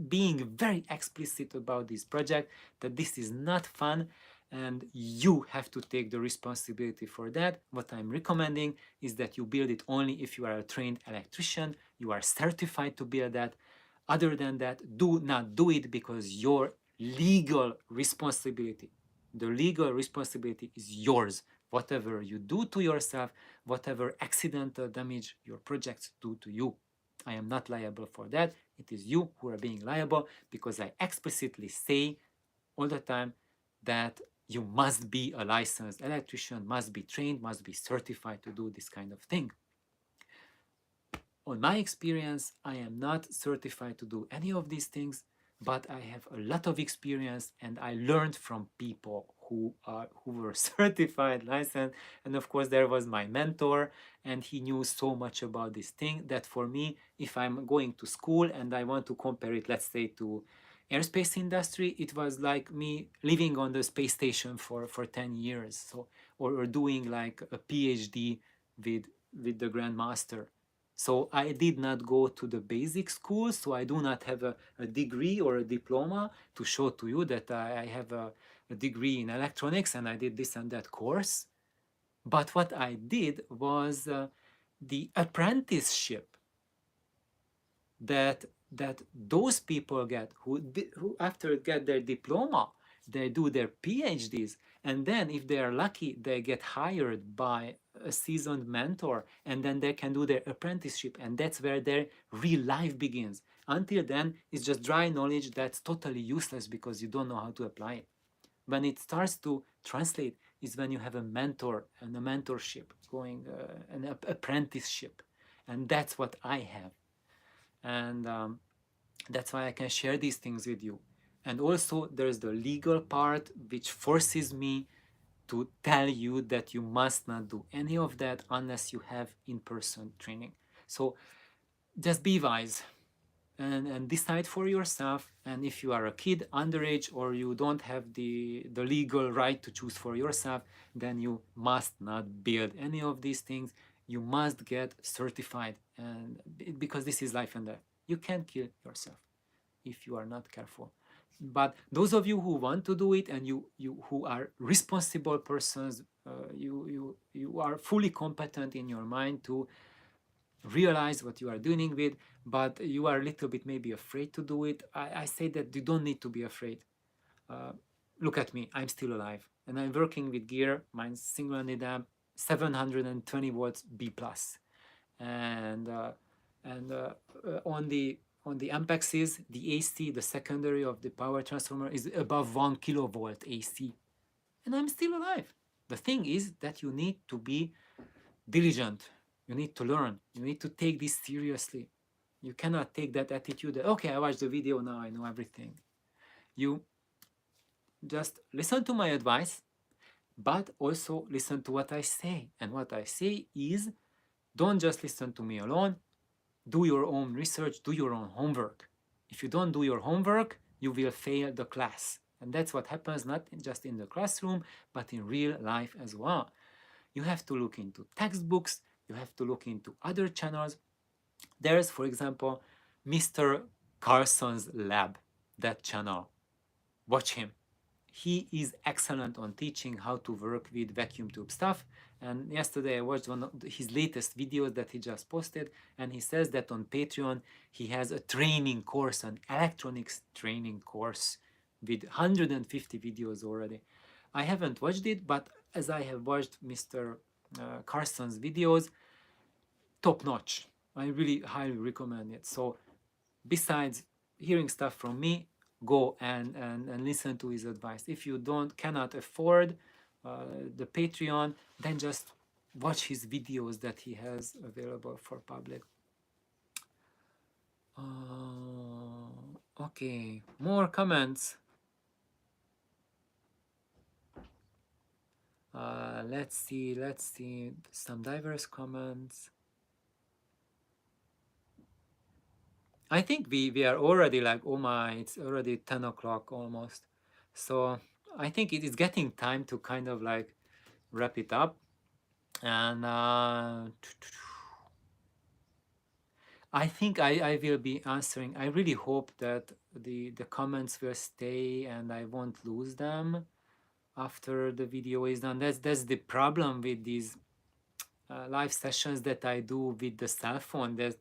being very explicit about this project, that this is not fun and you have to take the responsibility for that. What I'm recommending is that you build it only if you are a trained electrician, you are certified to build that. Other than that, do not do it, because your legal responsibility, the legal responsibility is yours. Whatever you do to yourself, whatever accidental damage your projects do to you, I am not liable for that. It is you who are being liable, because I explicitly say all the time that you must be a licensed electrician, must be trained, must be certified to do this kind of thing. On my experience, I am not certified to do any of these things, but I have a lot of experience and I learned from people who were certified, licensed, and of course there was my mentor, and he knew so much about this thing that for me, if I'm going to school and I want to compare it, let's say, to airspace industry, it was like me living on the space station for 10 years, so or doing like a PhD with the grandmaster. So I did not go to the basic school, so I do not have a degree or a diploma to show to you that I have a degree in electronics and I did this and that course. But what I did was the apprenticeship that those people get who after get their diploma, they do their PhDs, and then if they are lucky, they get hired by a seasoned mentor, and then they can do their apprenticeship, and that's where their real life begins. Until then, it's just dry knowledge that's totally useless because you don't know how to apply it. When it starts to translate is when you have a mentor and a mentorship going, an apprenticeship, and that's what I have. And that's why I can share these things with you. And also, there's the legal part which forces me to tell you that you must not do any of that unless you have in-person training. So just be wise and decide for yourself. And if you are a kid underage or you don't have the legal right to choose for yourself, then you must not build any of these things. You must get certified, and because this is life and death. You can kill yourself if you are not careful. But those of you who want to do it and you who are responsible persons, you are fully competent in your mind to realize what you are dealing with, but you are a little bit maybe afraid to do it. I say that you don't need to be afraid. Look at me, I'm still alive and I'm working with gear. Mine's single-handed amp, 720 volts B plus, and on the ampexes, the AC, the secondary of the power transformer, is above 1 kilovolt AC, and I'm still alive. The thing is that you need to be diligent. You need to learn. You need to take this seriously. You cannot take that attitude that, okay, I watched the video, now I know everything. You just listen to my advice, but also listen to what I say. And what I say is, don't just listen to me alone. Do your own research, do your own homework. If you don't do your homework, you will fail the class. And that's what happens not just in the classroom, but in real life as well. You have to look into textbooks, you have to look into other channels. There's, for example, Mr. Carson's Lab, that channel. Watch him. He is excellent on teaching how to work with vacuum tube stuff. And yesterday I watched one of his latest videos that he just posted, and he says that on Patreon he has a training course, an electronics training course with 150 videos already. I haven't watched it, but as I have watched Mr. Carson's videos, top notch. I really highly recommend it. So besides hearing stuff from me, go and listen to his advice. If you cannot afford the Patreon, then just watch his videos that he has available for public. Okay, more comments. Let's see some diverse comments. I think we are already like, oh my, it's already 10 o'clock almost. So I think it is getting time to kind of like wrap it up. And I think I will be answering. I really hope that the comments will stay and I won't lose them after the video is done. That's the problem with these live sessions that I do with the cell phone. There's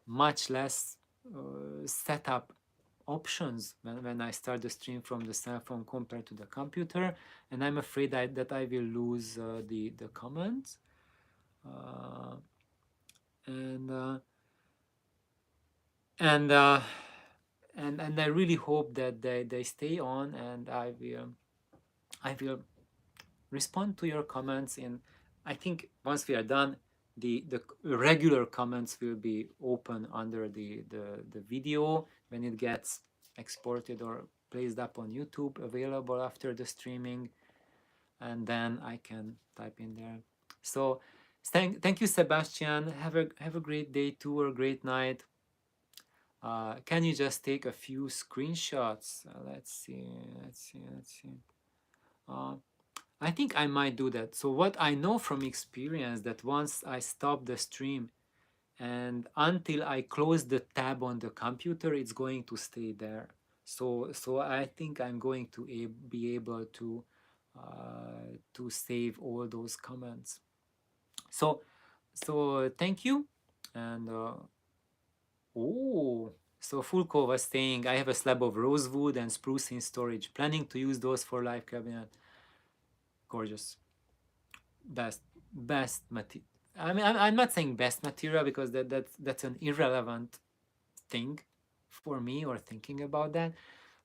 much less setup options when I start the stream from the cell phone compared to the computer, and I'm afraid that I will lose the comments. Uh, and and and I really hope that they stay on, and I will respond to your comments. In I think once we are done, the regular comments will be open under the video when it gets exported or placed up on YouTube, available after the streaming, and then I can type in there. So thank you, Sebastian. Have a great day too, or a great night. Can you just take a few screenshots? Let's see. Uh, I think I might do that. So what I know from experience, that once I stop the stream and until I close the tab on the computer, it's going to stay there. So I think I'm going to be able to save all those comments. So thank you. And oh, so Fulco was saying, I have a slab of rosewood and spruce in storage, planning to use those for live cabinet. Gorgeous. Best material. I mean, I'm not saying best material because that's an irrelevant thing for me, or thinking about that.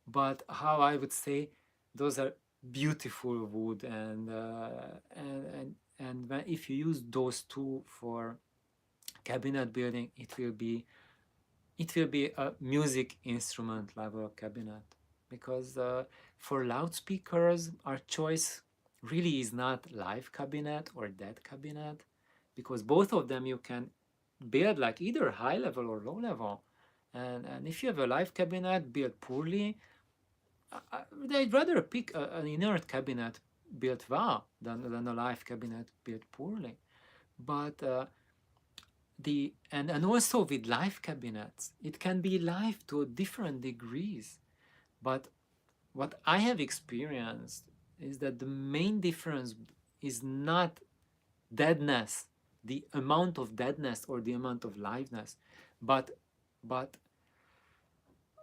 But how I would say, those are beautiful wood, and if you use those two for cabinet building, it will be a music instrument level cabinet, because for loudspeakers our choice really is not live cabinet or dead cabinet, because both of them you can build like either high level or low level, and if you have a live cabinet built poorly, I'd rather pick an inert cabinet built well than a live cabinet built poorly. But and also with live cabinets, it can be live to different degrees. But what I have experienced is that the main difference is not deadness, the amount of deadness or the amount of liveness, but but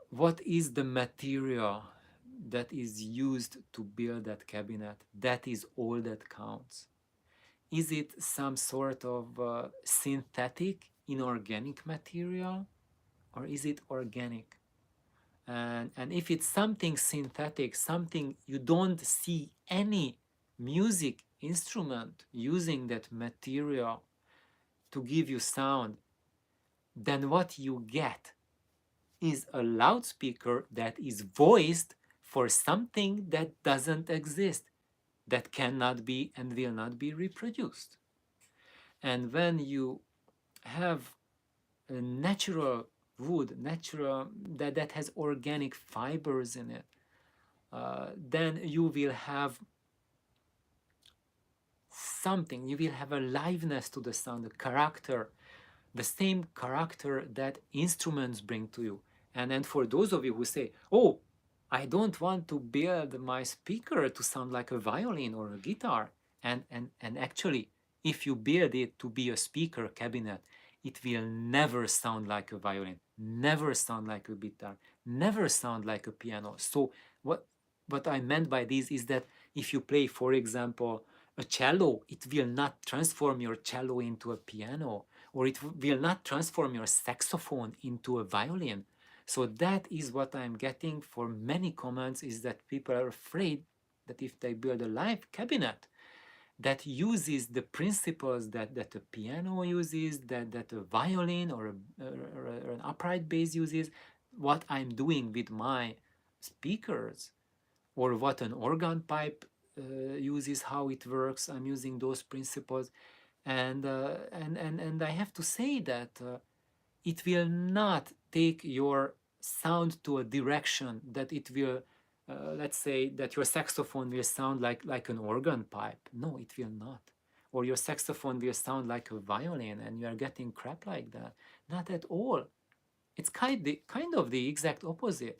what is the material that is used to build that cabinet. That is all that counts. Is it some sort of synthetic, inorganic material, or is it organic? And if it's something synthetic, something you don't see any music instrument using that material to give you sound, then what you get is a loudspeaker that is voiced for something that doesn't exist, that cannot be and will not be reproduced. And when you have a natural wood, natural that has organic fibers in it, then you will have something. You will have a liveness to the sound, a character, the same character that instruments bring to you. And for those of you who say, "Oh, I don't want to build my speaker to sound like a violin or a guitar," and actually, if you build it to be a speaker cabinet, it will never sound like a violin, never sound like a guitar, never sound like a piano. So what I meant by this is that if you play, for example, a cello, it will not transform your cello into a piano, or it will not transform your saxophone into a violin. So that is what I'm getting for many comments, is that people are afraid that if they build a live cabinet that uses the principles that a piano uses, that a violin or an upright bass uses, what I'm doing with my speakers, or what an organ pipe uses, how it works. I'm using those principles, and I have to say that it will not take your sound to a direction that it will, let's say that your saxophone will sound like an organ pipe. No, it will not. Or your saxophone will sound like a violin and you are getting crap like that. Not at all. It's kind of the exact opposite.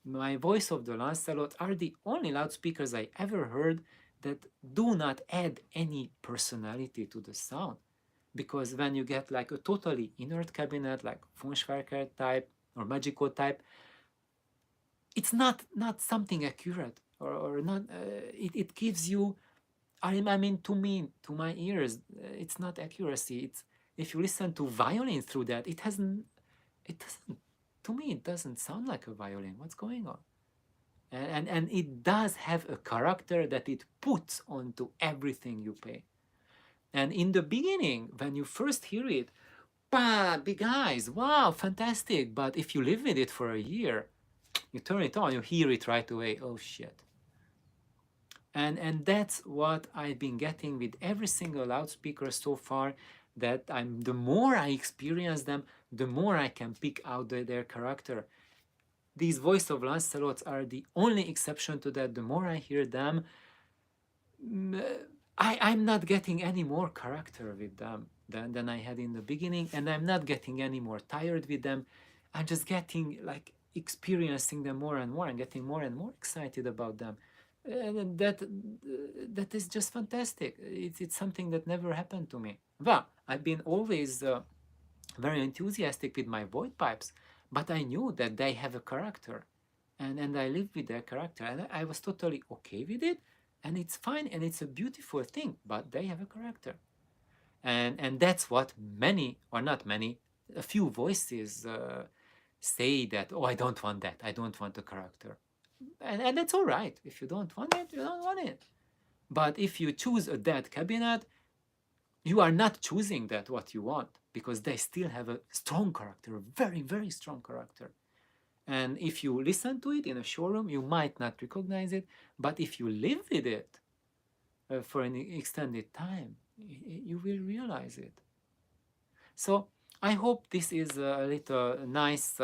My voice of the Lancelot are the only loudspeakers I ever heard that do not add any personality to the sound. Because when you get like a totally inert cabinet, like Funschwerker type or Magico type, it's not something accurate, or not. It gives you. I mean, to me, to my ears, it's not accuracy. It's, if you listen to violin through that, it hasn't. It doesn't. To me, it doesn't sound like a violin. What's going on? And it does have a character that it puts onto everything you pay. And in the beginning, when you first hear it, bah, big eyes, wow, fantastic. But if you live with it for a year, you turn it on, you hear it right away. Oh shit. And that's what I've been getting with every single loudspeaker so far. That I'm, the more I experience them, the more I can pick out their character. These voice of Lancelots are the only exception to that. The more I hear them, I'm not getting any more character with them than I had in the beginning, and I'm not getting any more tired with them. I'm just getting like experiencing them more and more and getting more and more excited about them. And that is just fantastic. It's something that never happened to me. Well, I've been always very enthusiastic with my Voigt pipes, but I knew that they have a character, and I live with their character, and I was totally okay with it, and it's fine, and it's a beautiful thing, but they have a character, and that's what many, or not many, a few voices say, that, oh, I don't want that, I don't want a character, and that's all right. If you don't want it, you don't want it. But if you choose a dead cabinet, you are not choosing that what you want, because they still have a strong character, a very, very strong character. And if you listen to it in a showroom, you might not recognize it, but if you live with it for an extended time, you will realize it. So I hope this is a little nice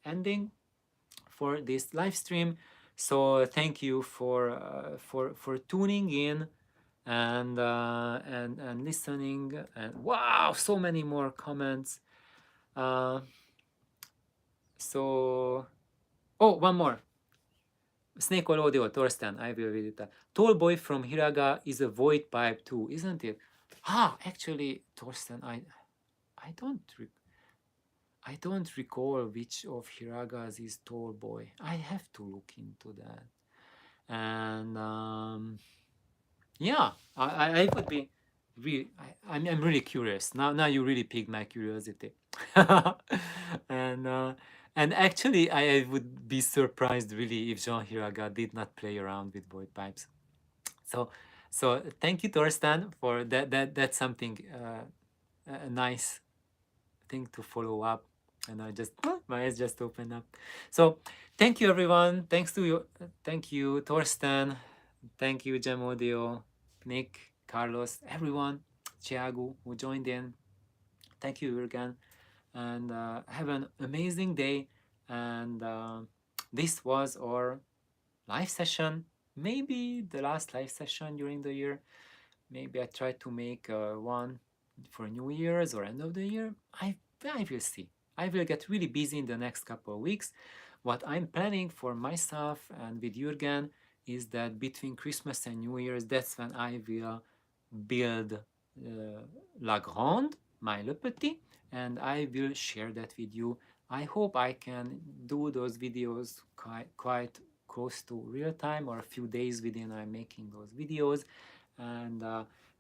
ending for this live stream. So thank you for tuning in and listening. And wow, so many more comments. Uh, so oh, one more. Snake Oil Audio, Torsten, I will read it. Tall Boy from Hiraga is a Voigt pipe too, isn't it? Ah, actually, Torsten, I don't I don't recall which of Hiraga's is Tall Boy. I have to look into that. And yeah, I would be really, I'm really curious. Now you really piqued my curiosity. and uh, and actually, I would be surprised really if Jean Hiraga did not play around with Void pipes. So so thank you, Torsten, for that. That's something a nice thing to follow up. And I just my eyes just opened up. So thank you, everyone. Thanks to you. Thank you, Torsten. Thank you, Gem Audio, Nick, Carlos, everyone, Thiago who joined in. Thank you, Jürgen, and have an amazing day. And this was our live session, maybe the last live session during the year. Maybe I try to make one for New Year's or end of the year. I will see. I will get really busy in the next couple of weeks. What I'm planning for myself and with Jürgen is that between Christmas and New Year's, that's when I will build La Grande, my Le Petit, and I will share that with you. I hope I can do those videos quite close to real time, or a few days within I'm making those videos, and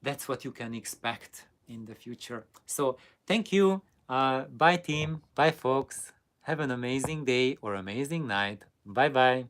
that's what you can expect in the future. So thank you. Bye team, bye folks. Have an amazing day or amazing night. Bye bye.